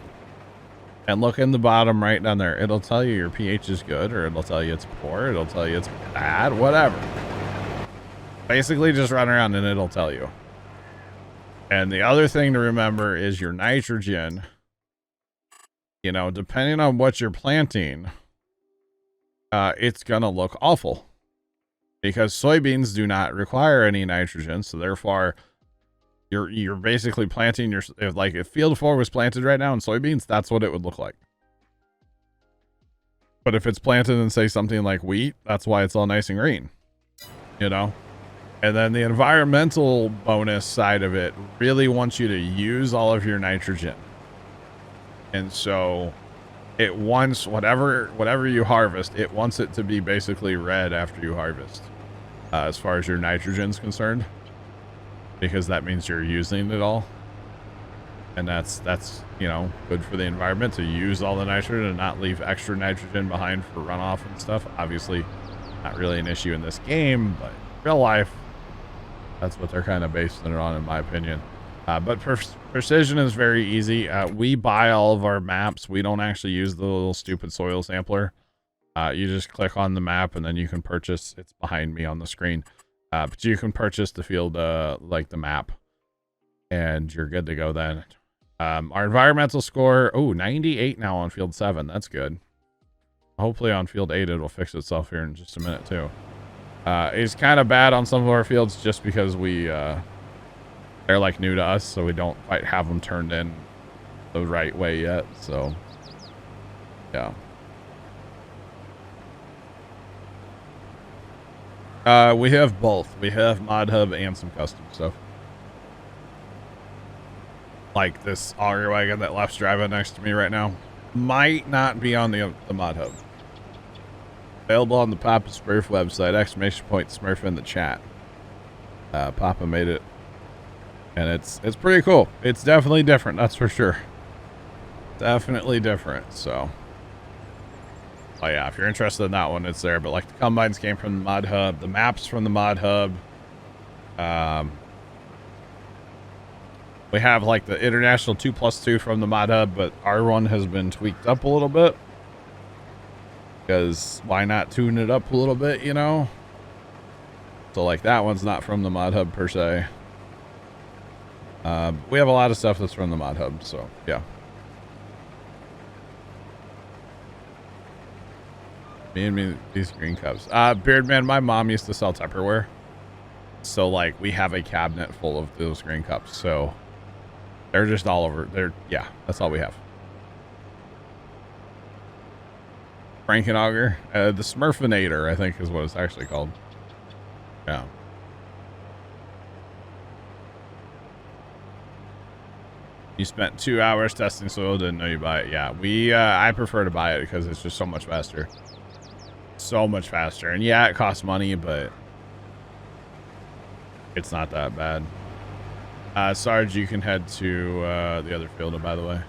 and look in the bottom right down there. It'll tell you your pH is good, or it'll tell you it's poor. It'll tell you it's bad, whatever. Basically just run around and it'll tell you. And the other thing to remember is your nitrogen. You know, depending on what you're planting, it's going to look awful because soybeans do not require any nitrogen. So therefore you're basically planting if field 4 was planted right now in soybeans, that's what it would look like. But if it's planted in, say, something like wheat, that's why it's all nice and green, you know? And then the environmental bonus side of it really wants you to use all of your nitrogen. And so it wants whatever you harvest, it wants it to be basically red after you harvest, as far as your nitrogen's concerned, because that means you're using it all. And that's, you know, good for the environment to use all the nitrogen and not leave extra nitrogen behind for runoff and stuff. Obviously not really an issue in this game, but in real life, that's what they're kind of basing it on, in my opinion. But Precision is very easy. We buy all of our maps. We don't actually use the little stupid soil sampler. You just click on the map and then you can purchase. It's behind me on the screen. But you can purchase the field, like the map, and you're good to go then. Our environmental score, 98 now on field 7. That's good. Hopefully on field 8 it'll fix itself here in just a minute too. It's kind of bad on some of our fields just because they're like new to us, so we don't quite have them turned in the right way yet. So yeah. We have both. We have mod hub and some custom stuff. Like this auger wagon that Left's driving next to me right now might not be on the mod hub. Available on the Papa Smurf website, !Smurf in the chat. Papa made it. And it's pretty cool. It's definitely different, that's for sure. Definitely different, so. Oh yeah, if you're interested in that one, it's there. But like the combines came from the mod hub, the maps from the mod hub. We have like the international 2+2 from the mod hub, but our one has been tweaked up a little bit. Because why not tune it up a little bit, you know? So like that one's not from the mod hub per se. We have a lot of stuff that's from the mod hub, so yeah. These green cups. Beardman, my mom used to sell Tupperware. So like we have a cabinet full of those green cups. So they're just all over. Yeah, that's all we have. Frankenauger. The Smurfinator, I think is what it's actually called. Yeah. You spent 2 hours testing soil, didn't know you buy it. Yeah, I prefer to buy it because it's just so much faster. So much faster. And yeah, it costs money, but it's not that bad. Sarge, you can head to the other field, by the way.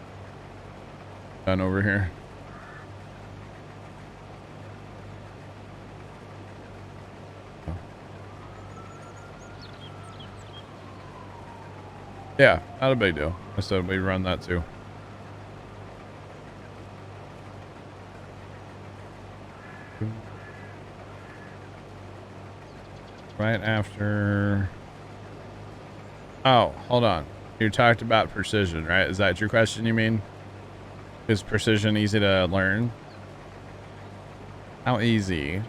Done over here. Yeah, not a big deal. I said we run that too. Right after. Oh, hold on. You talked about precision, right? Is that your question, you mean? Is precision easy to learn? How easy?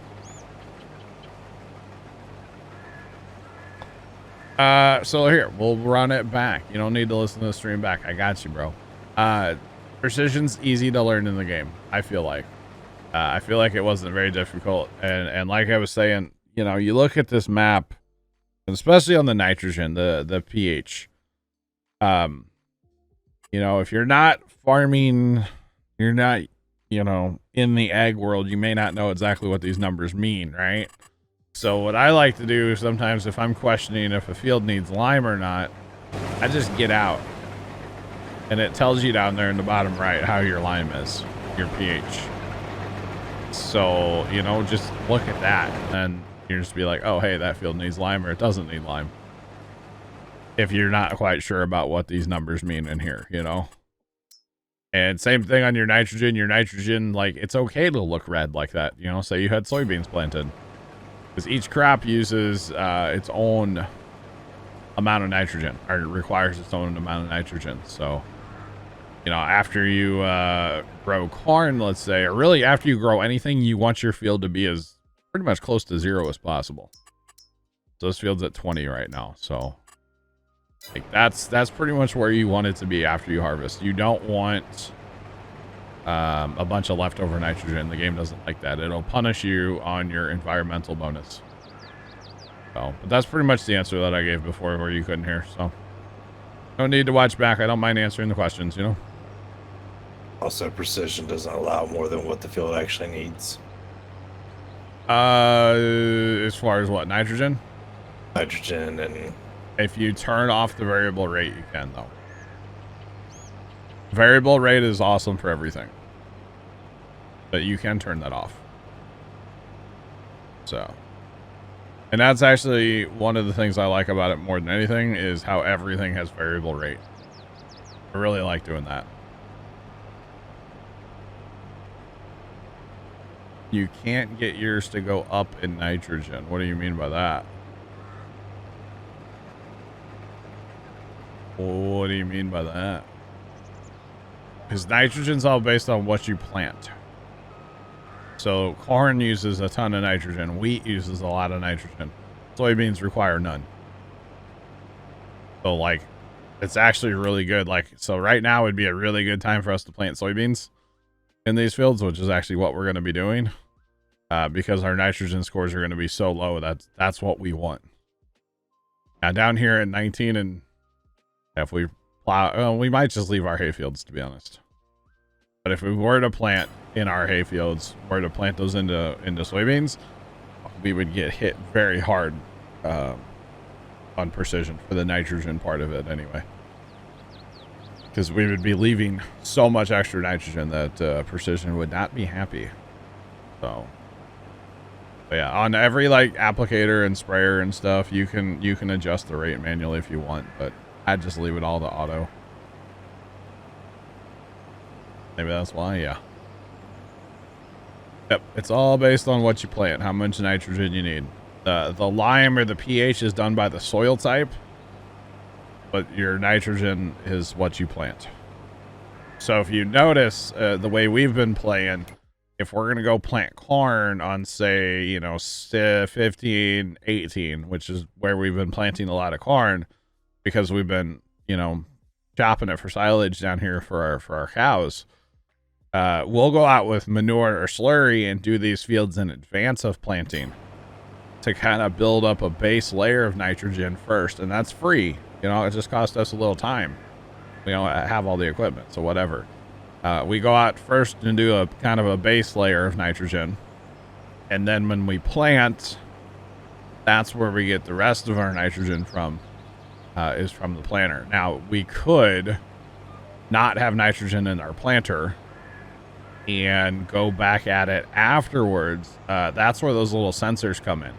So here, we'll run it back. You don't need to listen to the stream back. I got you, bro. Precision's easy to learn in the game, I feel like. I feel like it wasn't very difficult. And like I was saying, you know, you look at this map, especially on the nitrogen, the pH. You know, if you're not farming, you're not, you know, in the ag world, you may not know exactly what these numbers mean, right? So what I like to do sometimes if I'm questioning if a field needs lime or not, I just get out. And it tells you down there in the bottom right how your lime is, your pH. So, you know, just look at that and you just be like, oh, hey, that field needs lime or it doesn't need lime. If you're not quite sure about what these numbers mean in here, you know. And same thing on your nitrogen, like it's okay to look red like that, you know, say you had soybeans planted. Because each crop uses its own amount of nitrogen, or it requires its own amount of nitrogen. So, you know, after you grow corn, let's say, or really after you grow anything, you want your field to be as pretty much close to 0 as possible. So this field's at 20 right now. So like that's pretty much where you want it to be after you harvest. You don't want a bunch of leftover nitrogen. The game doesn't like that. It'll punish you on your environmental bonus. So, but that's pretty much the answer that I gave before where you couldn't hear. So no need to watch back. I don't mind answering the questions, you know. Also, precision doesn't allow more than what the field actually needs. As far as what, nitrogen? Nitrogen, and if you turn off the variable rate, you can though. Variable rate is awesome for everything, but you can turn that off. So, and that's actually one of the things I like about it more than anything is how everything has variable rate. I really like doing that. You can't get yours to go up in nitrogen. What do you mean by that? What do you mean by that? Because nitrogen's all based on what you plant. So corn uses a ton of nitrogen. Wheat uses a lot of nitrogen. Soybeans require none. So like, it's actually really good. Like, so right now would be a really good time for us to plant soybeans in these fields, which is actually what we're going to be doing. Because our nitrogen scores are going to be so low. That's what we want. Now down here at 19, and if we plow, we might just leave our hay fields, to be honest. But if we were to plant in our hay fields, were to plant those into soybeans, we would get hit very hard on precision for the nitrogen part of it anyway. Because we would be leaving so much extra nitrogen that precision would not be happy. So, but yeah, on every like applicator and sprayer and stuff, you can adjust the rate manually if you want, but I'd just leave it all to auto. Maybe that's why, yeah. Yep, it's all based on what you plant, how much nitrogen you need. The lime or the pH is done by the soil type, but your nitrogen is what you plant. So if you notice the way we've been playing, if we're going to go plant corn on, say, you know, 15, 18, which is where we've been planting a lot of corn because we've been, you know, chopping it for silage down here for our cows. We'll go out with manure or slurry and do these fields in advance of planting to kind of build up a base layer of nitrogen first. And that's free. You know, it just cost us a little time. We don't have all the equipment, so whatever. We go out first and do a kind of a base layer of nitrogen. And then when we plant, that's where we get the rest of our nitrogen from, is from the planter. Now, we could not have nitrogen in our planter and go back at it afterwards. That's where those little sensors come in.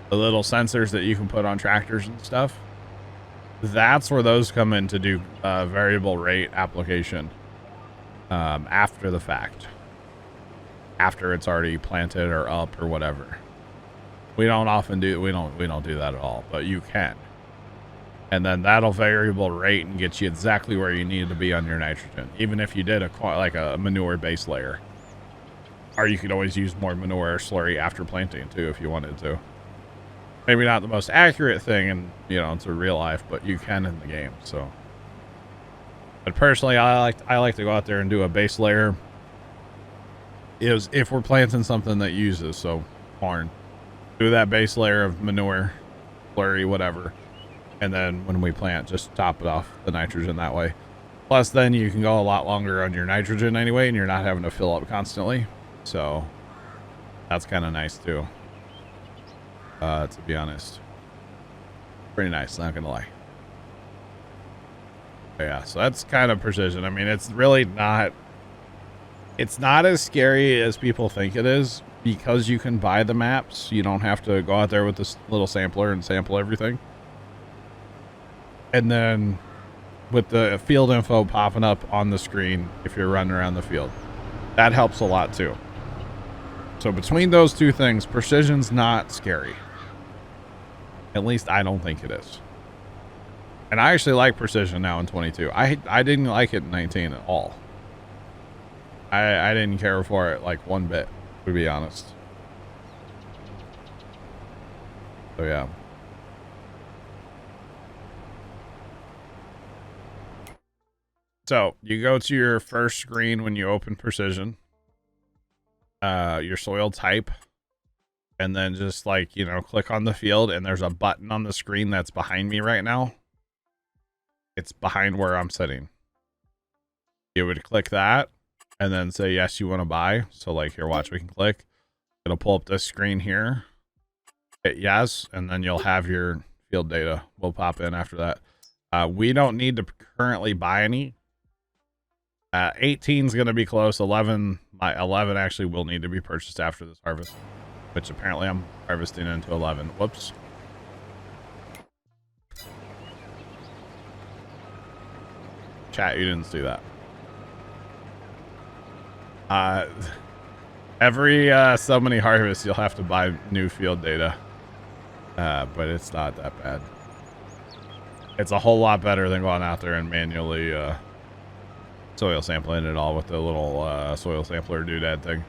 The little sensors that you can put on tractors and stuff. that's where those come in to do variable rate application after the fact. After it's already planted or up or whatever. We don't often do, we don't do that at all, but you can. And then that'll variable rate and get you exactly where you need to be on your nitrogen. Even if you did like a manure base layer. Or you could always use more manure or slurry after planting too if you wanted to. Maybe not the most accurate thing in, you know, to real life, but you can in the game, so. But personally, I like to go out there and do a base layer. If we're planting something that uses, so corn, do that base layer of manure, slurry, whatever. And then when we plant, just top it off the nitrogen that way. Plus then you can go a lot longer on your nitrogen anyway, and you're not having to fill up constantly. So that's kind of nice too. To be honest. Pretty nice, not gonna lie. But yeah, so that's kind of precision. I mean, it's really not, it's not as scary as people think it is because you can buy the maps. You don't have to go out there with this little sampler and sample everything. And then with the field info popping up on the screen if you're running around the field, that helps a lot too. So between those two things, precision's not scary. At least I don't think it is. And I actually like precision now in 22. I didn't like it in 19 at all. I didn't care for it like one bit, to be honest. So yeah. So you go to your first screen when you open precision, your soil type, and then just like, you know, click on the field, and there's a button on the screen that's behind me right now. It's behind where I'm sitting. You would click that and then say, yes, you want to buy. So like here, watch, we can click. It'll pull up this screen here. Hit yes, and then you'll have your field data. Will pop in after that. We don't need to currently buy any. 18 is going to be close. 11 actually will need to be purchased after this harvest, which apparently I'm harvesting into 11. Whoops. Chat, you didn't see that. Every so many harvests, you'll have to buy new field data. But it's not that bad. It's a whole lot better than going out there and manually soil sampling it all with the little soil sampler doodad thing.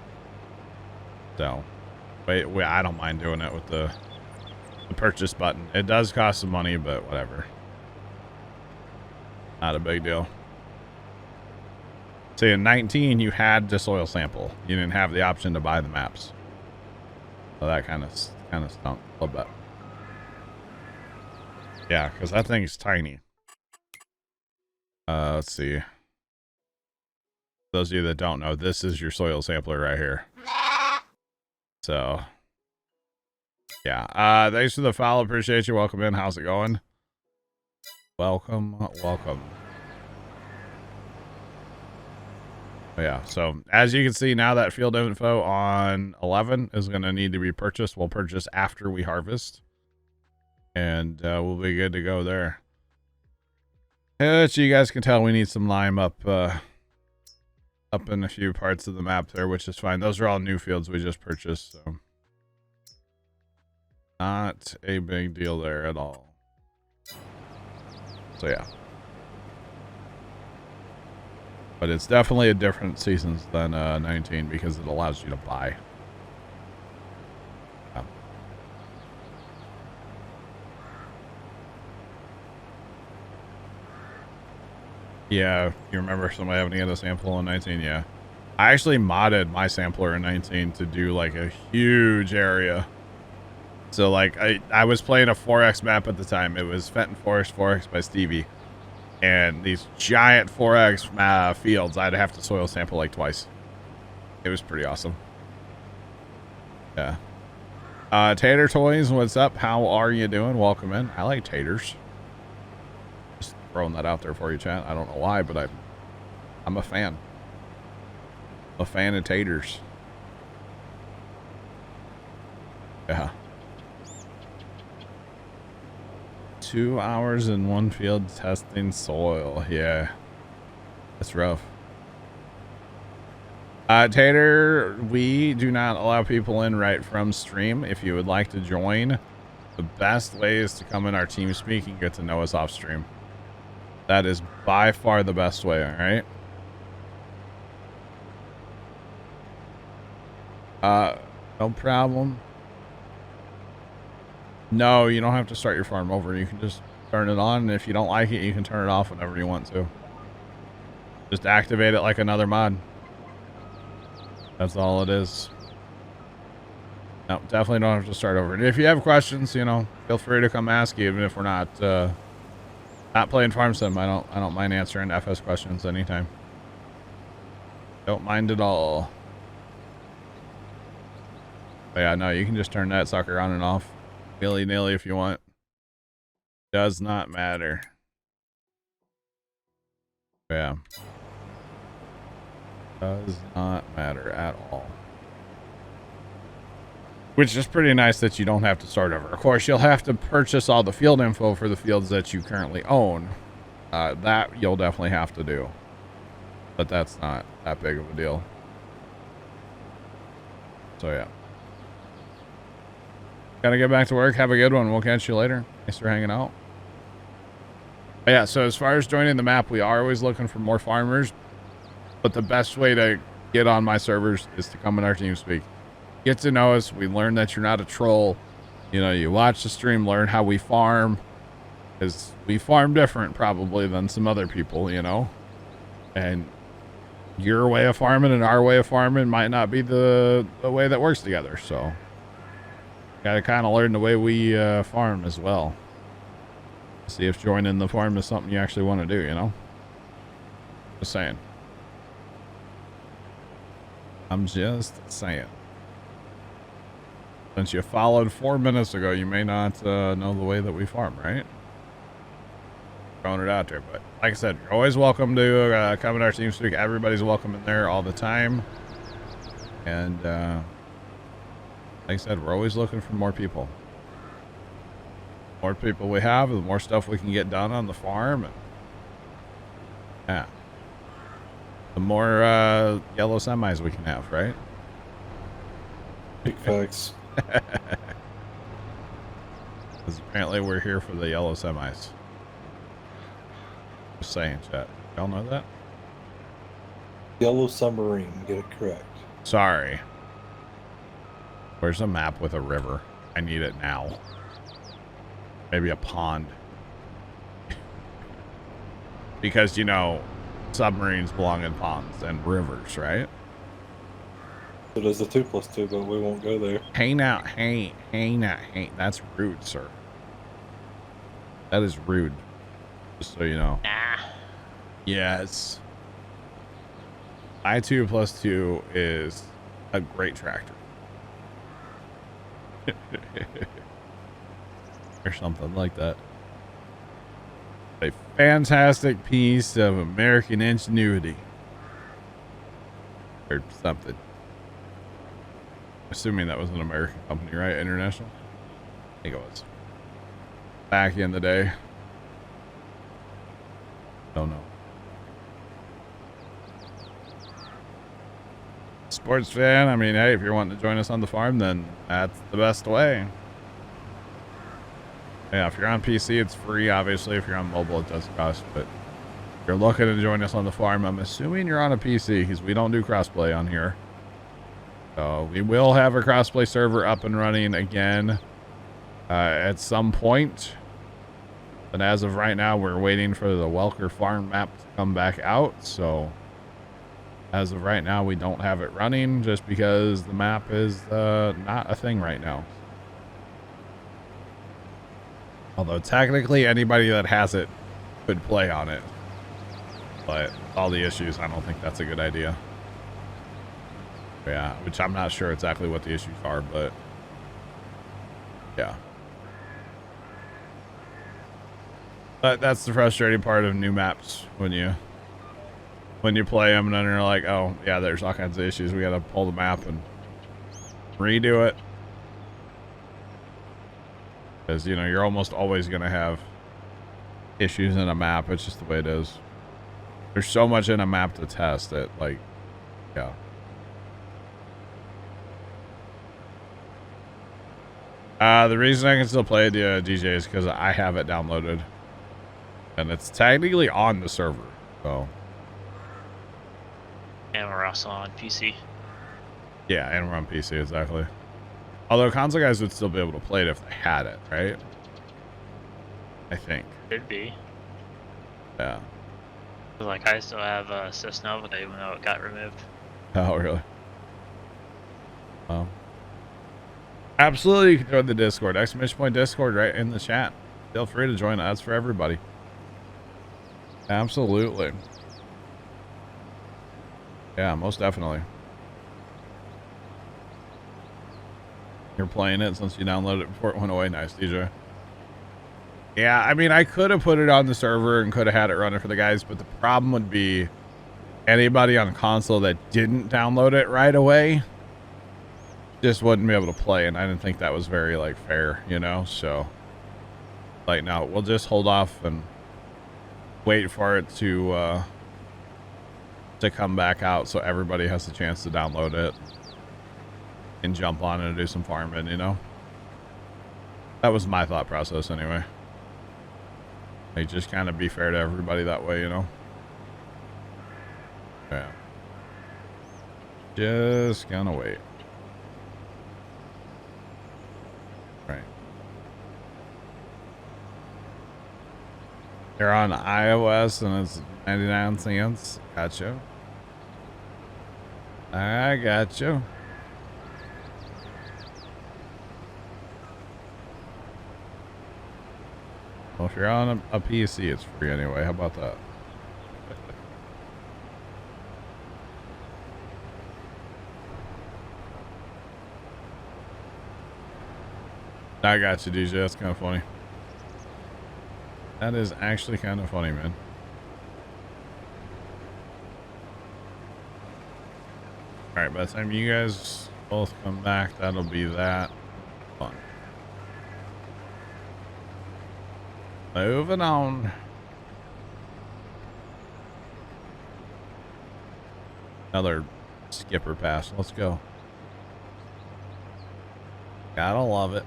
So, wait, I don't mind doing it with the purchase button. It does cost some money, but whatever. Not a big deal. See, in 19, you had to soil sample. You didn't have the option to buy the maps. So that kind of stunk a little bit. Yeah, because that thing's tiny. Let's see. Those of you that don't know, this is your soil sampler right here. So, yeah. Thanks for the follow. Appreciate you. Welcome in. How's it going? Welcome. Welcome. Yeah, so as you can see now, that field info on 11 is going to need to be purchased. We'll purchase after we harvest. And we'll be good to go there. So you guys can tell we need some lime up in a few parts of the map there, which is fine. Those are all new fields we just purchased, so not a big deal there at all. So yeah. But it's definitely a different seasons than 19 because it allows you to buy. Yeah, you remember somebody having to get a sample in 19? Yeah. I actually modded my sampler in 19 to do like a huge area. So like I was playing a 4X map at the time. It was Fenton Forest 4X by Stevie. And these giant 4X fields, I'd have to soil sample like twice. It was pretty awesome. Yeah. Tater Toys, what's up? How are you doing? Welcome in. I like taters. Just throwing that out there for you, chat. I don't know why, but I'm a fan. A fan of taters. Yeah. 2 hours in one field testing soil. Yeah, that's rough. Tater, we do not allow people in right from stream. If you would like to join, the best way is to come in our team speak and get to know us off stream. That is by far the best way, all right? No problem. No, you don't have to start your farm over. You can just turn it on, and if you don't like it, you can turn it off whenever you want to. Just activate it like another mod. That's all it is. No, definitely don't have to start over. And if you have questions, you know, feel free to come ask, even if we're not playing farm sim. I don't mind answering FS questions anytime. Don't mind at all. But yeah, no, you can just turn that sucker on and off willy-nilly if you want. Does not matter. Yeah. Does not matter at all. Which is pretty nice that you don't have to start over. Of course, you'll have to purchase all the field info for the fields that you currently own. That you'll definitely have to do. But that's not that big of a deal. So yeah. Gotta get back to work. Have a good one. We'll catch you later. Thanks for hanging out. But yeah, so as far as joining the map, we are always looking for more farmers. But the best way to get on my servers is to come in our team speak. Get to know us. We learn that you're not a troll. You know, you watch the stream, learn how we farm. Because we farm different probably than some other people, you know. And your way of farming and our way of farming might not be the way that works together. So, got to kind of learn the way we farm as well. See if joining the farm is something you actually want to do, you know. Just saying. I'm just saying. Since you followed 4 minutes ago, you may not know the way that we farm, right? Throwing it out there. But like I said, you're always welcome to come in our team speak. Everybody's welcome in there all the time. And like I said, we're always looking for more people. The more people we have, the more stuff we can get done on the farm. And yeah. The more yellow semis we can have, right? Big facts. Because apparently we're here for the yellow semis. Just saying, chat. Y'all know that? Yellow submarine, get it correct. Sorry. Where's a map with a river? I need it now. Maybe a pond. Because, you know, submarines belong in ponds and rivers, right? So does the 2+2, but we won't go there. Hey now, hey now, hey. That's rude, sir. That is rude. Just so you know. Nah. Yes. I2+2 is a great tractor. Or something like that. A fantastic piece of American ingenuity. Or something. Assuming that was an American company, right? International? I think it was. Back in the day. Don't know. Sports fan, I mean, hey, if you're wanting to join us on the farm, then that's the best way. Yeah, if you're on PC, it's free. Obviously, if you're on mobile, it does cost. But if you're looking to join us on the farm, I'm assuming you're on a PC because we don't do crossplay on here. So we will have a crossplay server up and running again at some point. But as of right now, we're waiting for the Welker farm map to come back out. So as of right now, we don't have it running just because the map is not a thing right now. Although technically anybody that has it could play on it. But with all the issues, I don't think that's a good idea. Yeah, which I'm not sure exactly what the issues are, but yeah. But that's the frustrating part of new maps when you play them and then you're like, oh yeah, there's all kinds of issues. We got to pull the map and redo it. Because, you know, you're almost always going to have issues in a map. It's just the way it is. There's so much in a map to test it. Like, yeah. The reason I can still play the DJ is because I have it downloaded. And it's technically on the server, so. And we're also on PC. Yeah, and we're on PC, exactly. Although console guys would still be able to play it if they had it, right? I think. Could be. Yeah. Like, I still have Cisnova, even though it got removed. Oh, really? Well. Absolutely, you can join the Discord. ! Discord right in the chat. Feel free to join. That's for everybody. Absolutely. Yeah, most definitely. You're playing it since you downloaded it before it went away. Nice, DJ. Yeah, I mean, I could have put it on the server and could have had it running for the guys, but the problem would be anybody on console that didn't download it right away just wouldn't be able to play, and I didn't think that was very, like, fair, you know? So, like, no, we'll just hold off and wait for it to come back out so everybody has a chance to download it and jump on it and do some farming, you know? That was my thought process anyway. Like, just kind of be fair to everybody that way, you know? Yeah. Just gonna wait. Right. They're on iOS and it's 99 cents. Gotcha. I gotcha. Well, if you're on a PC, it's free anyway. How about that? I got you, DJ. That's kind of funny. That is actually kind of funny, man. Alright, by the time you guys both come back, that'll be that. Fun. Moving on. Another skipper pass. Let's go. Gotta love it.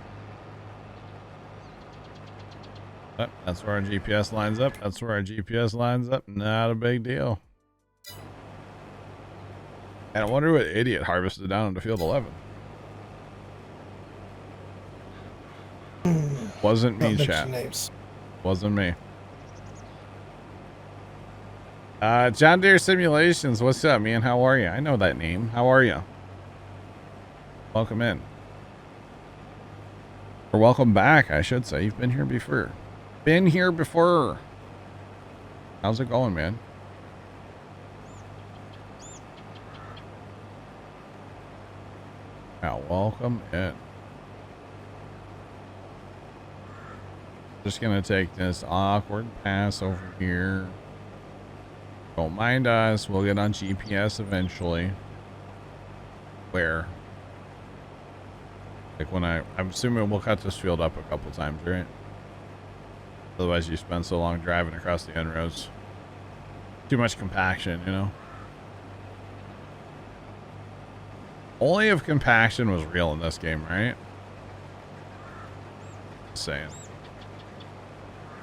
Oh, that's where our GPS lines up. That's where our GPS lines up. Not a big deal. And I wonder what idiot harvested down into field 11. Wasn't me, chat. Names. Wasn't me. John Deere Simulations. What's up, man? How are you? I know that name. How are you? Welcome in. Or welcome back, I should say. You've been here before. Been here before. How's it going, man? Now, welcome in. Just gonna take this awkward pass over here. Don't mind us. We'll get on GPS eventually. Where? Like when I'm assuming we'll cut this field up a couple times, right? Otherwise you spend so long driving across the end roads. Too much compaction, you know? Only if compaction was real in this game, right? Just saying.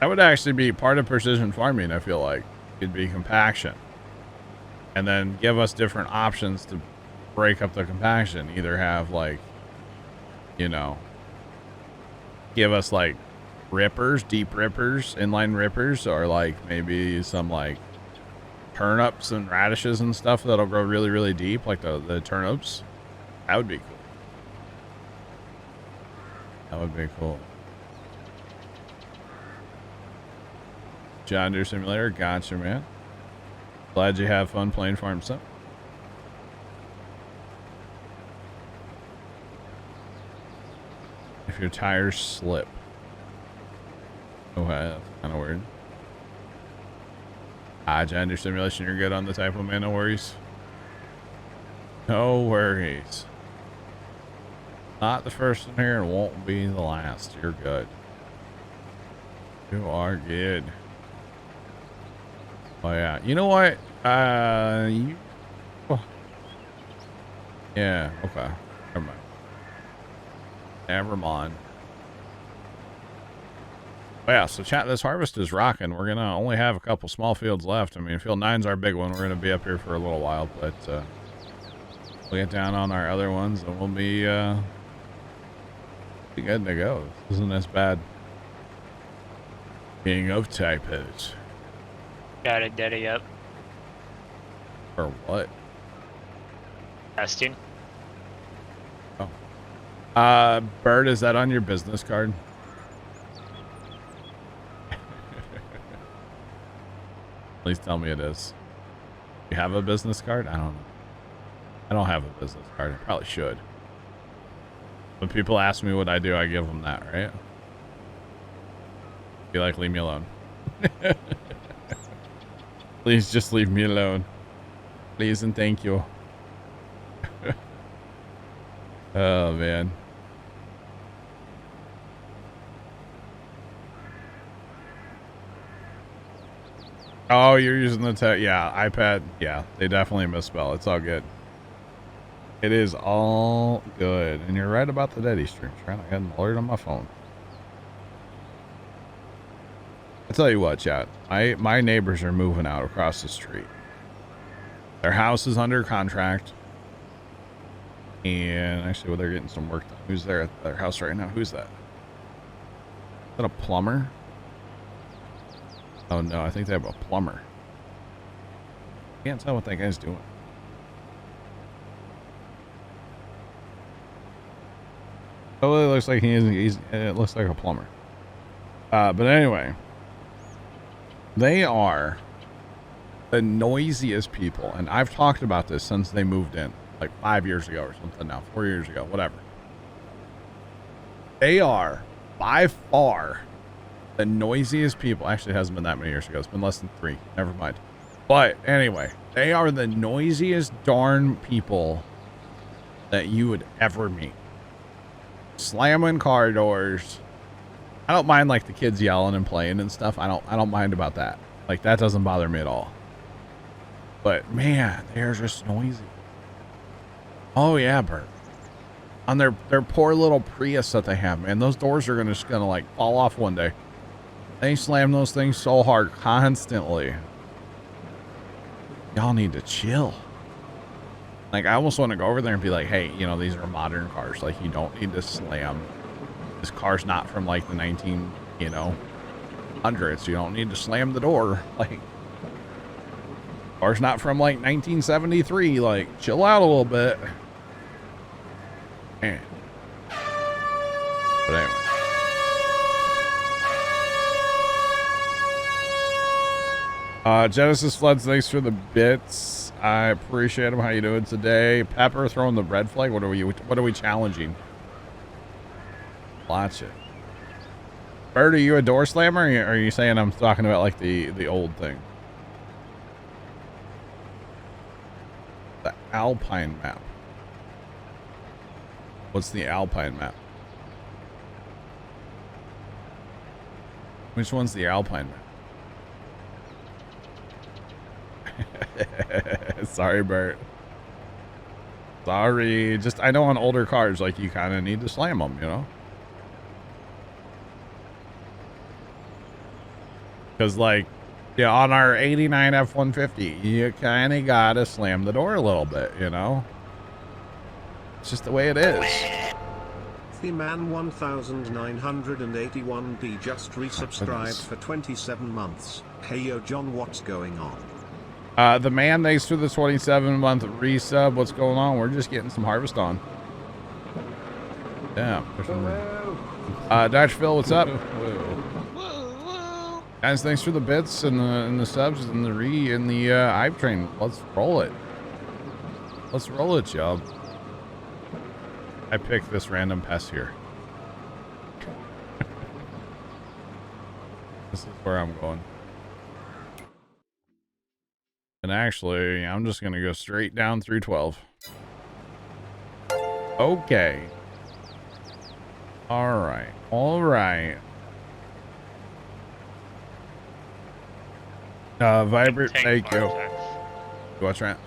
That would actually be part of precision farming, I feel like. It'd be compaction. And then give us different options to break up the compaction. Either have, like, you know, give us, like, rippers, deep rippers, inline rippers, or, like, maybe some, like, turnips and radishes and stuff that'll grow really, really deep, like the turnips. That would be cool. That would be cool. John Deere Simulator, gotcha, man. Glad you have fun playing Farm Sim. If your tires slip. Oh, that's kind of weird. John Deere Simulation, you're good on the typo, man. No worries. No worries. Not the first one here and won't be the last. You're good. You are good. Oh yeah. You know what? Oh. Yeah. Okay. Never mind. Never mind. Oh, yeah. So chat. This harvest is rocking. We're gonna only have a couple small fields left. I mean, field 9's our big one. We're gonna be up here for a little while, but we'll get down on our other ones, and we'll be good to go. This isn't as bad. King of typos. Got it, daddy up. Or what? Testing. Oh. Bird, is that on your business card? Please tell me it is. You have a business card? I don't know. I don't have a business card. I probably should. When people ask me what I do, I give them that, right? Be like, leave me alone. Please just leave me alone. Please and thank you. Oh, man. Oh, you're using the yeah, iPad. Yeah, they definitely misspell. It's all good. It is all good. And you're right about the daddy stream. Trying to get an alert on my phone. I tell you what, chat. My neighbors are moving out across the street. Their house is under contract. And actually, well, they're getting some work done. Who's there at their house right now? Who's that? Is that a plumber? Oh, no. I think they have a plumber. Can't tell what that guy's doing. Totally looks like it looks like a plumber. But anyway. They are the noisiest people. And I've talked about this since they moved in. Like 5 years ago or something now. 4 years ago. Whatever. They are, by far, the noisiest people. Actually, it hasn't been that many years ago. It's been less than 3. Never mind. But anyway, they are the noisiest darn people that you would ever meet. Slamming car doors. I don't mind like the kids yelling and playing and stuff. I don't mind about that. Like that doesn't bother me at all. But man, they're just noisy. Oh yeah, Bert. On their poor little Prius that they have, man. Those doors are just gonna like fall off one day. They slam those things so hard constantly. Y'all need to chill. Like I almost want to go over there and be like, hey, you know, these are modern cars. Like you don't need to slam. This car's not from like the 19, you know, hundreds. You don't need to slam the door. Like, car's not from like 1973. Like, chill out a little bit. Man. But anyway. Genesis Floods, thanks for the bits. I appreciate them. How you doing today? Pepper throwing the red flag. What are we challenging? Watch it. Bird, are you a door slammer? Or are you saying I'm talking about like the old thing? The Alpine map. What's the Alpine map? Which one's the Alpine map? Sorry, Bert. Sorry. Just, I know on older cars, like you kind of need to slam them, you know? Because, like, yeah, on our 89 F-150, you kind of got to slam the door a little bit, you know? It's just the way it is. The man 1981D just resubscribed for 27 months. Hey yo John, what's going on? The man, thanks for the 27-month resub. What's going on? We're just getting some harvest on. Yeah. Dr. Phil, what's up? Guys, thanks for the bits and the subs and the hype train. Let's roll it. Let's roll it, y'all. I picked this random pest here. This is where I'm going. And actually, I'm just going to go straight down through 12. Okay. All right. All right. Vibrant, Tank thank you. Farm's active. What's that?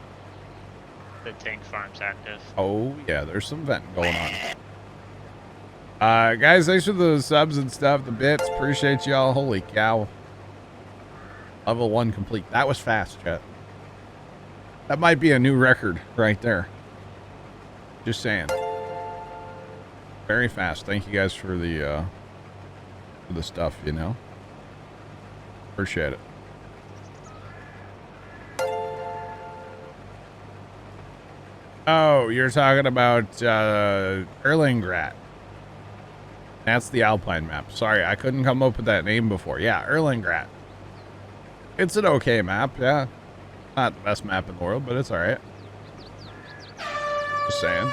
The Tank Farm's active. Oh, yeah, there's some venting going on. Guys, thanks for the subs and stuff, the bits. Appreciate y'all. Holy cow. Level 1 complete. That was fast, chat. That might be a new record right there. Just saying. Very fast. Thank you guys for the stuff, you know. Appreciate it. Oh, you're talking about Erlingrat. That's the Alpine map. Sorry, I couldn't come up with that name before. Yeah, Erlingrat. It's an okay map, yeah. Not the best map in the world, but it's alright. Just saying.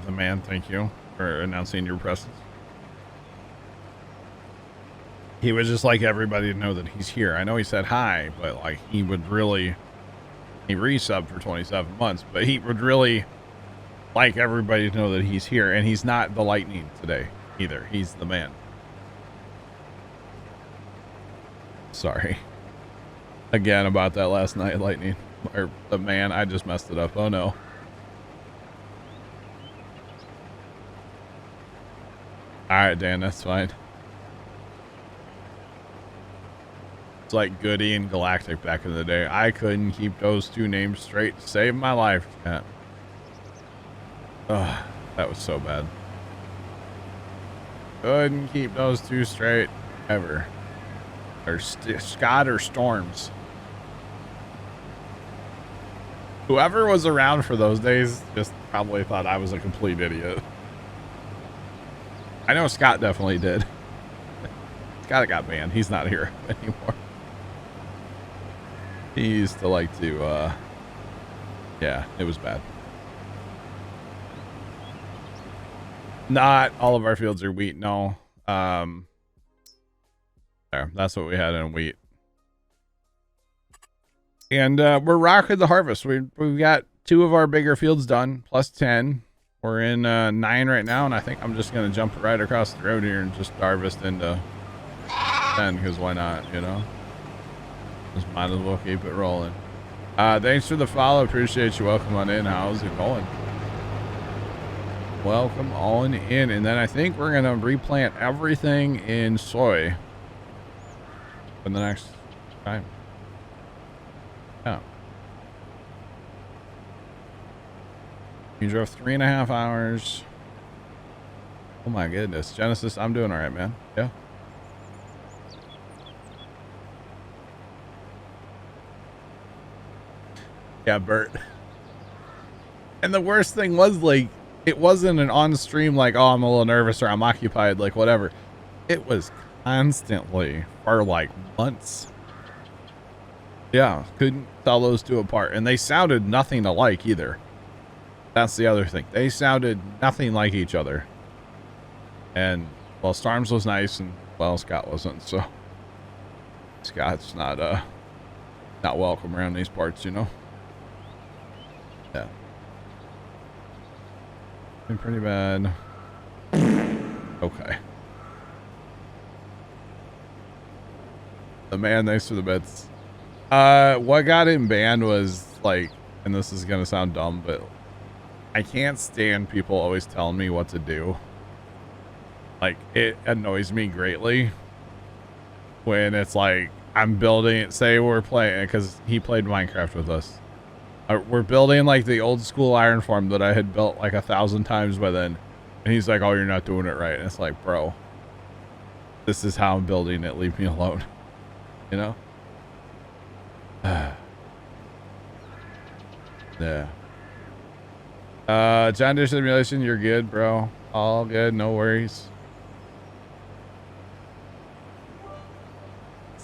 The man, thank you for announcing your presence. He would just like everybody to know that he's here. I know he said hi, but like he would really, he resubbed for 27 months, but he would really like everybody to know that he's here, and he's not the lightning today either. He's the man. Sorry. Again about that last night, lightning. Or the man, I just messed it up. Oh no. Alright, Dan, that's fine. It's like Goody and Galactic back in the day. I couldn't keep those two names straight to save my life. Yeah. Oh, that was so bad. Couldn't keep those two straight ever. Or Scott or Storms. Whoever was around for those days just probably thought I was a complete idiot. I know Scott definitely did. Scott got banned. He's not here anymore. He used to like to, yeah, it was bad. Not all of our fields are wheat, no. There, that's what we had in wheat. And we're rocking the harvest. We've got 2 of our bigger fields done, plus 10. We're in 9 right now, and I think I'm just going to jump right across the road here and just harvest into 10, because why not, you know? Just might as well keep it rolling. Thanks for the follow. Appreciate you. Welcome on in. How's it going? Welcome on in. And then I think we're going to replant everything in soy for the next time. Yeah. You drove 3.5 hours. Oh my goodness. Genesis, I'm doing all right, man. Yeah. Yeah, Bert. And the worst thing was, like, it wasn't an on stream like, oh, I'm a little nervous or I'm occupied, like whatever. It was constantly for like months. Yeah, couldn't tell those two apart. And they sounded nothing alike either. That's the other thing. They sounded nothing like each other. And, well, Storms was nice and, well, Scott wasn't, so. Scott's not welcome around these parts, you know? Yeah. Been pretty bad. Okay. The man, thanks for the bits. What got him banned was, like, and this is gonna sound dumb, but I can't stand people always telling me what to do. Like, it annoys me greatly when it's like, I'm building, say we're playing, because he played Minecraft with us. We're building like the old school iron farm that I had built like 1,000 times by then. And he's like, oh, you're not doing it right. And it's like, bro, this is how I'm building it. Leave me alone. You know? Yeah. John Deere Simulation, you're good, bro. All good. No worries.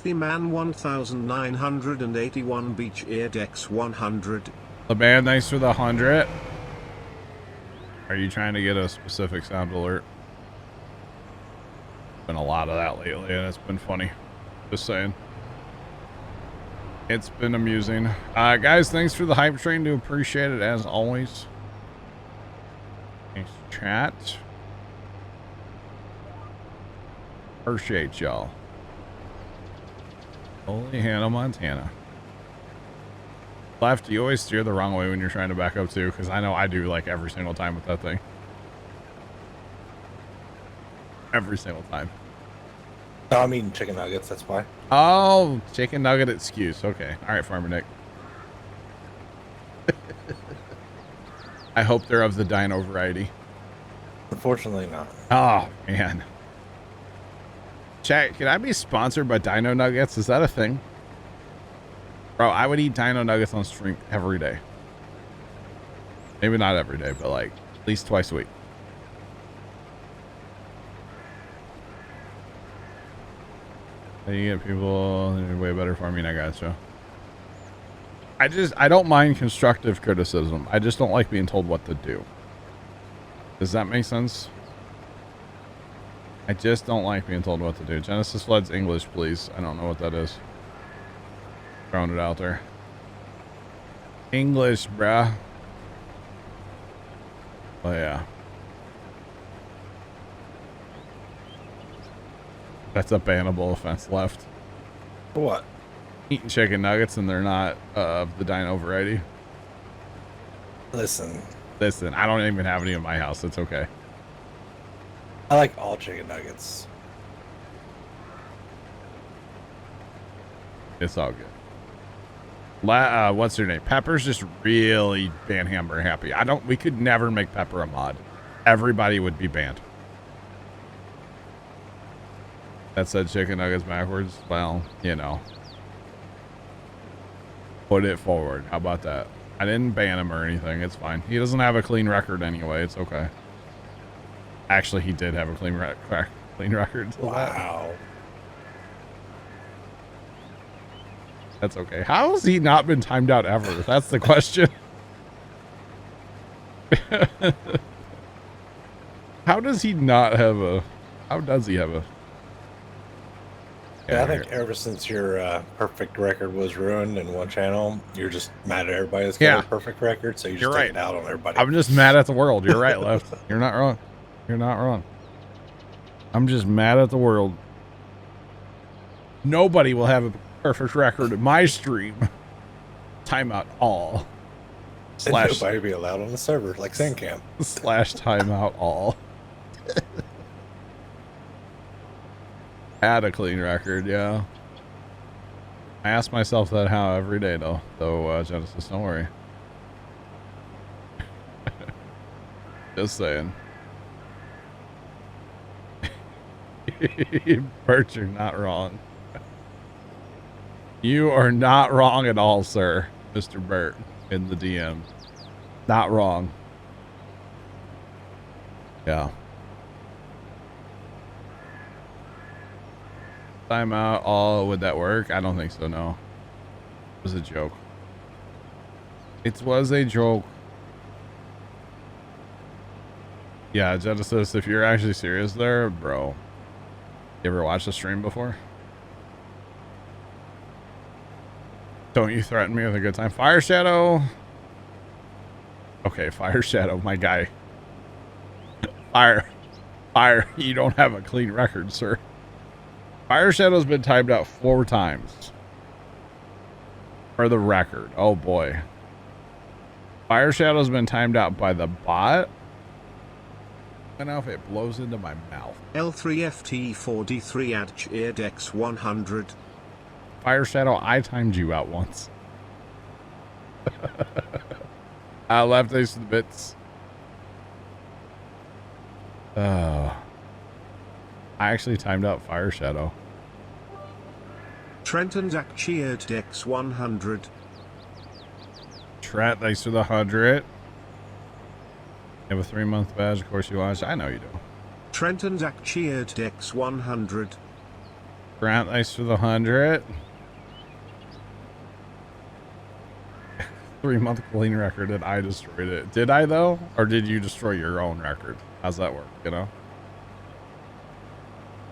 Man 1981 Beach Ear Dex 100. The man, thanks for the 100. Are you trying to get a specific sound alert? Been a lot of that lately, and it's been funny. Just saying. It's been amusing. Guys, thanks for the hype train. Do appreciate it as always. Thanks, chat. Appreciate y'all. Holy Hannah Montana. Left, you always steer the wrong way when you're trying to back up too, because I know I do like every single time with that thing. Every single time. No, I'm eating chicken nuggets, that's why. Oh, chicken nugget excuse. Okay. All right, Farmer Nick. I hope they're of the dino variety. Unfortunately not. Oh, man. Chat, can I be sponsored by Dino Nuggets? Is that a thing? Bro, I would eat Dino Nuggets on stream every day. Maybe not every day, but like at least twice a week. You get people way better farming, I gotcha. I don't mind constructive criticism. I just don't like being told what to do. Does that make sense? I just don't like being told what to do. Genesis Flood's English, please. I don't know what that is. Throwing it out there. English, bruh. Oh, yeah. That's a bannable offense left. For what? Eating chicken nuggets and they're not of the dino variety. Listen, I don't even have any in my house. It's okay. I like all chicken nuggets. It's all good. What's her name? Pepper's just really Banhammer happy. We could never make Pepper a mod. Everybody would be banned. That said chicken nuggets backwards. Well, you know. Put it forward. How about that? I didn't ban him or anything. It's fine. He doesn't have a clean record anyway. It's okay. Actually, he did have a clean record. Wow. That's okay. How has he not been timed out ever? That's the question. How does he not have a... How does he have a... Yeah, I think ever since your perfect record was ruined in one channel, you're just mad at everybody that's got a perfect record, so you just take it out on everybody. I'm just mad at the world. You're right, Left. You're not wrong. You're not wrong. I'm just mad at the world. Nobody will have a perfect record in my stream. Timeout all. And nobody be allowed on the server, like Sandcam. / timeout all. Had a clean record, yeah. I ask myself that how every day though, Genesis, don't worry. Just saying. Bert, you're not wrong. You are not wrong at all, sir. Mr. Bert in the DM. Not wrong. Yeah. Timeout all, would that work? I don't think so, no. It was a joke. It was a joke. Yeah, Genesis, if you're actually serious there, bro. You ever watched the stream before? Don't you threaten me with a good time. Fire Shadow. Okay, Fire Shadow, my guy. Fire, you don't have a clean record, sir. Fire Shadow's been timed out 4 times. For the record. Oh boy. Fire Shadow's been timed out by the bot. I don't know if it blows into my mouth. L3FT4D3 at Cheerdex 100. Fire Shadow, I timed you out once. I left these to the bits. I actually timed out Fire Shadow. Trenton Zach Cheerdex 100. Trent, thanks for the 100. You have a 3-month badge, of course you watch. I know you do. Trenton Zach Cheerdex 100. Grant, thanks for the 100. 3-month clean record and I destroyed it. Did I though? Or did you destroy your own record? How's that work, you know?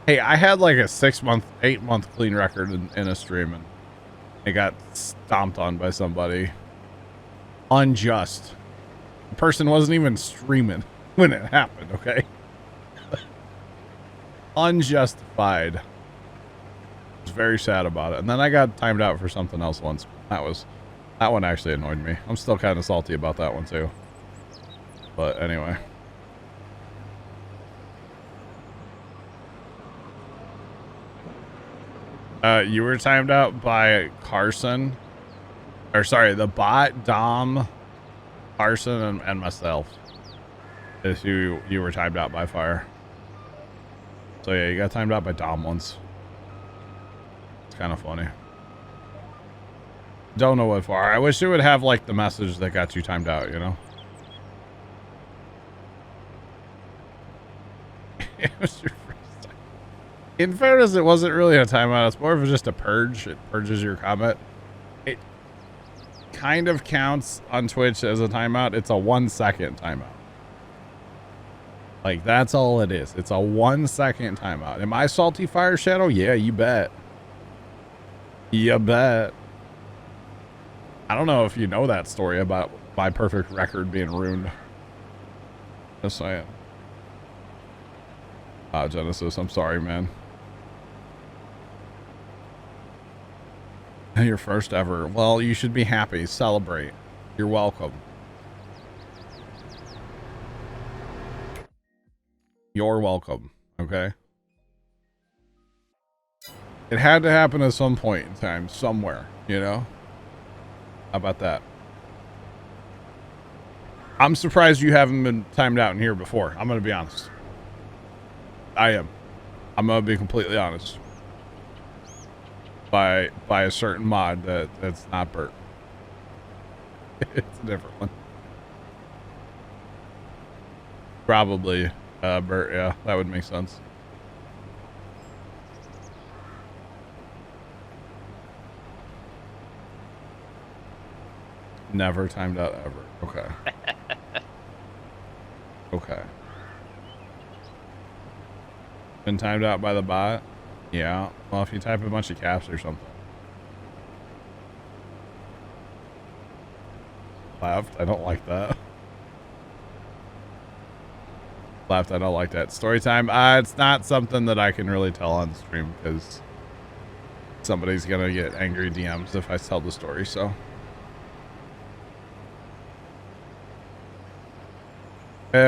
Hey, I had like a 6-month, 8-month clean record in a stream and it got stomped on by somebody. Unjust. The person wasn't even streaming when it happened, okay? Unjustified. I was very sad about it. And then I got timed out for something else once. That one actually annoyed me. I'm still kind of salty about that one too. But anyway. You were timed out by Carson. Or sorry, the bot, Dom, Carson, and myself. Is who you were timed out by Fire. So yeah, you got timed out by Dom once. It's kind of funny. Don't know what for. I wish it would have like the message that got you timed out, you know? It was your first time. In fairness, it wasn't really a timeout. It's more of just a purge. It purges your comment. It kind of counts on Twitch as a timeout. It's a 1 second timeout. Like, that's all it is. It's a 1 second timeout. Am I salty, Fire Shadow? Yeah, you bet. You bet. I don't know if you know that story about my perfect record being ruined. Just saying. Genesis, I'm sorry, man. Your first ever. Well, you should be happy. Celebrate. You're welcome. You're welcome. Okay? It had to happen at some point in time, somewhere, you know? How about that? I'm surprised you haven't been timed out in here before. I'm going to be honest. I am. I'm going to be completely honest. By a certain mod that's not Bert. It's a different one. Probably Bert, yeah. That would make sense. Never timed out ever. Okay. Okay. Been timed out by the bot? Yeah. Well, if you type a bunch of caps or something. Left. I don't like that. Left. I don't like that. Story time. It's not something that I can really tell on stream because somebody's gonna get angry DMs if I tell the story. So.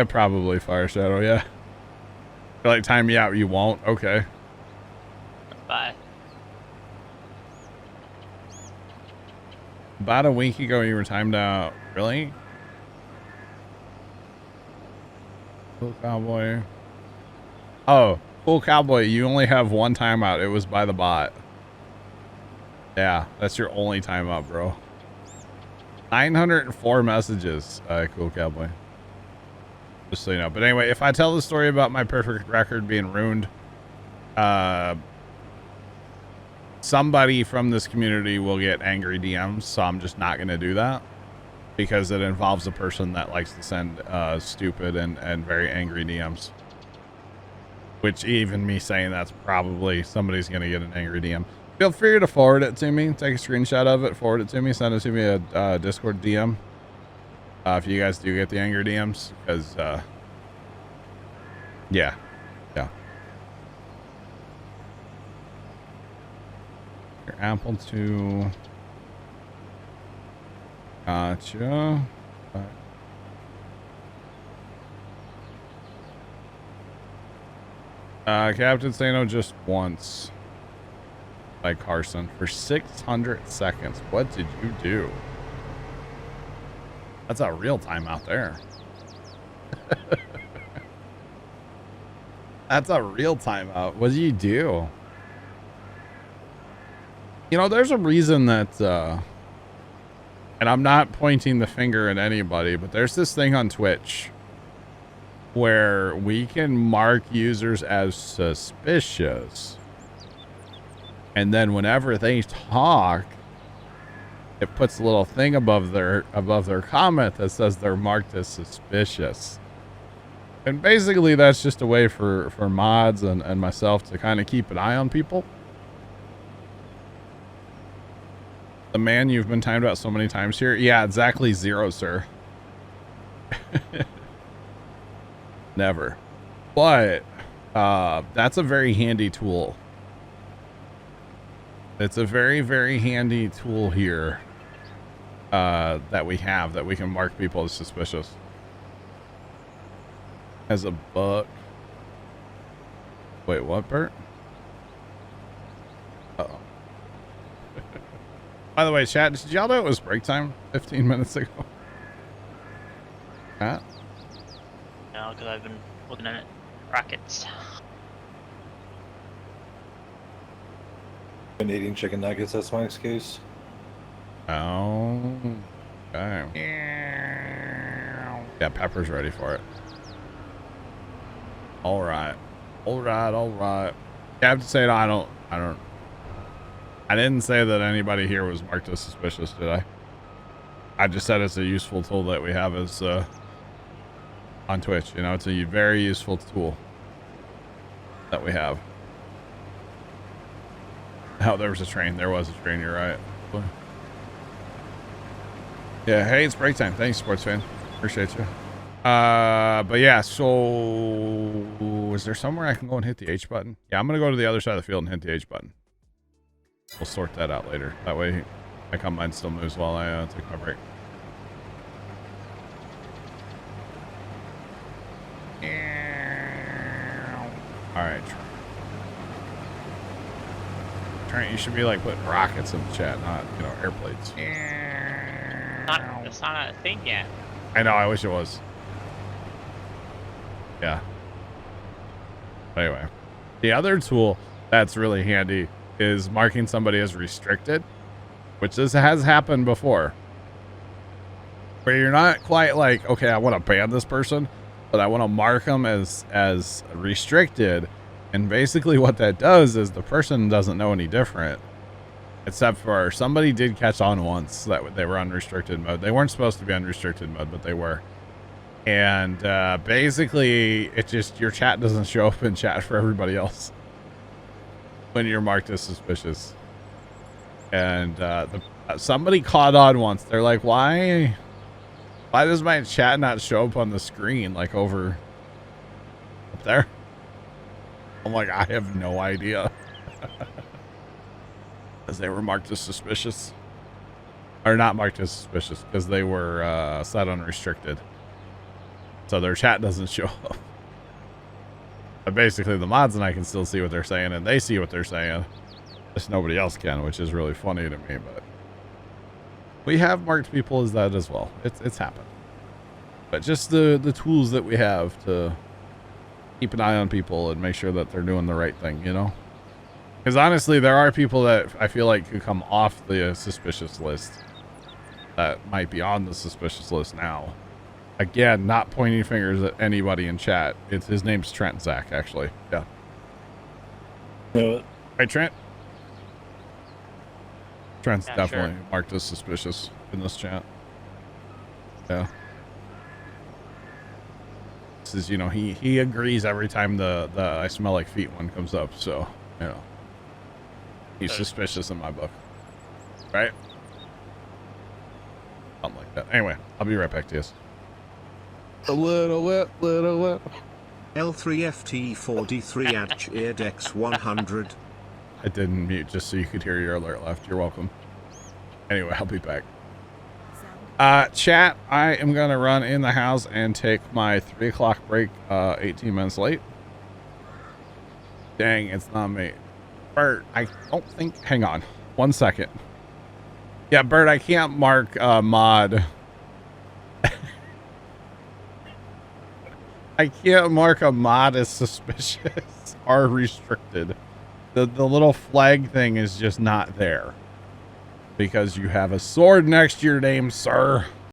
Probably Fire Shadow. Yeah. You're like, time me out. You won't. Okay. Bye. About a week ago, you were timed out. Really? Cool Cowboy. Oh, Cool Cowboy, you only have one timeout. It was by the bot. Yeah, that's your only timeout, bro. 904 messages, Cool Cowboy. Just so you know. But anyway, if I tell the story about my perfect record being ruined, somebody from this community will get angry DMs, so I'm just not going to do that because it involves a person that likes to send stupid and very angry DMs. Which even me saying that's probably somebody's going to get an angry DM. Feel free to forward it to me. Take a screenshot of it, forward it to me, send it to me a Discord DM. If you guys do get the angry DMs, because yeah. Your Apple 2. Gotcha. Captain Sano just once by Carson for 600 seconds. What did you do? That's a real timeout there. That's a real timeout. What did you do? You know, there's a reason that, and I'm not pointing the finger at anybody, but there's this thing on Twitch where we can mark users as suspicious. And then whenever they talk, it puts a little thing above their comment that says they're marked as suspicious. And basically that's just a way for mods and myself to kind of keep an eye on people. The man you've been timed out so many times here. Yeah, exactly 0, sir. Never. But That's a very handy tool. It's a very, very handy tool here that we have that we can mark people as suspicious. As a buck. Wait, what, Bert? Uh-oh. By the way, chat, did y'all know it was break time 15 minutes ago? Huh? No, because I've been looking at rockets. Been eating chicken nuggets, that's my excuse. Oh. Okay. Yeah, Pepper's ready for it. All right. All right. All right. Yeah, I have to say, no, I didn't say that anybody here was marked as suspicious, did I? I just said it's a useful tool that we have as, on Twitch. You know, it's a very useful tool that we have. Oh, there was a train. There was a train. You're right. Yeah. Hey, it's break time. Thanks, sports fan. Appreciate you. But yeah. So, is there somewhere I can go and hit the H button? Yeah, I'm gonna go to the other side of the field and hit the H button. We'll sort that out later. That way, my combine still moves while I take my break. All right. Trent, you should be like putting rockets in the chat, not, you know, airplanes. It's not a thing yet. I know, I wish it was. Yeah. But anyway, the other tool that's really handy is marking somebody as restricted, which has happened before. Where you're not quite like, okay, I want to ban this person, but I want to mark them as restricted. And basically what that does is the person doesn't know any different, except for somebody did catch on once that they were unrestricted mode. They weren't supposed to be unrestricted mode, but they were. And basically it just, your chat doesn't show up in chat for everybody else when you're marked as suspicious. And somebody caught on once. They're like, why does my chat not show up on the screen, like over up there? I'm like, I have no idea. Because they were marked as suspicious. Or not marked as suspicious, because they were set unrestricted. So their chat doesn't show up. But basically the mods and I can still see what they're saying, and they see what they're saying. Just nobody else can, which is really funny to me, but we have marked people as that as well. It's happened. But just the tools that we have to keep an eye on people and make sure that they're doing the right thing, you know? Because honestly, there are people that I feel like could come off the suspicious list that might be on the suspicious list now. Again, not pointing fingers at anybody in chat. His name's Trent Zach, actually. Yeah. Hey, Trent. Trent's definitely marked as suspicious in this chat. Yeah. This is, you know, he agrees every time the I smell like feet one comes up, so, you know, he's suspicious in my book, right? Something like that. Anyway, I'll be right back to you. A little bit. L3FT4D3 at Cheerdex 100. I didn't mute just so you could hear your alert left. You're welcome. Anyway, I'll be back. Chat, I am going to run in the house and take my 3 o'clock break, 18 minutes late. Dang, it's not me. Bert, I don't think, hang on 1 second. Yeah, Bert, I can't mark mod. I can't mark a mod as suspicious or restricted. The little flag thing is just not there. Because you have a sword next to your name, sir.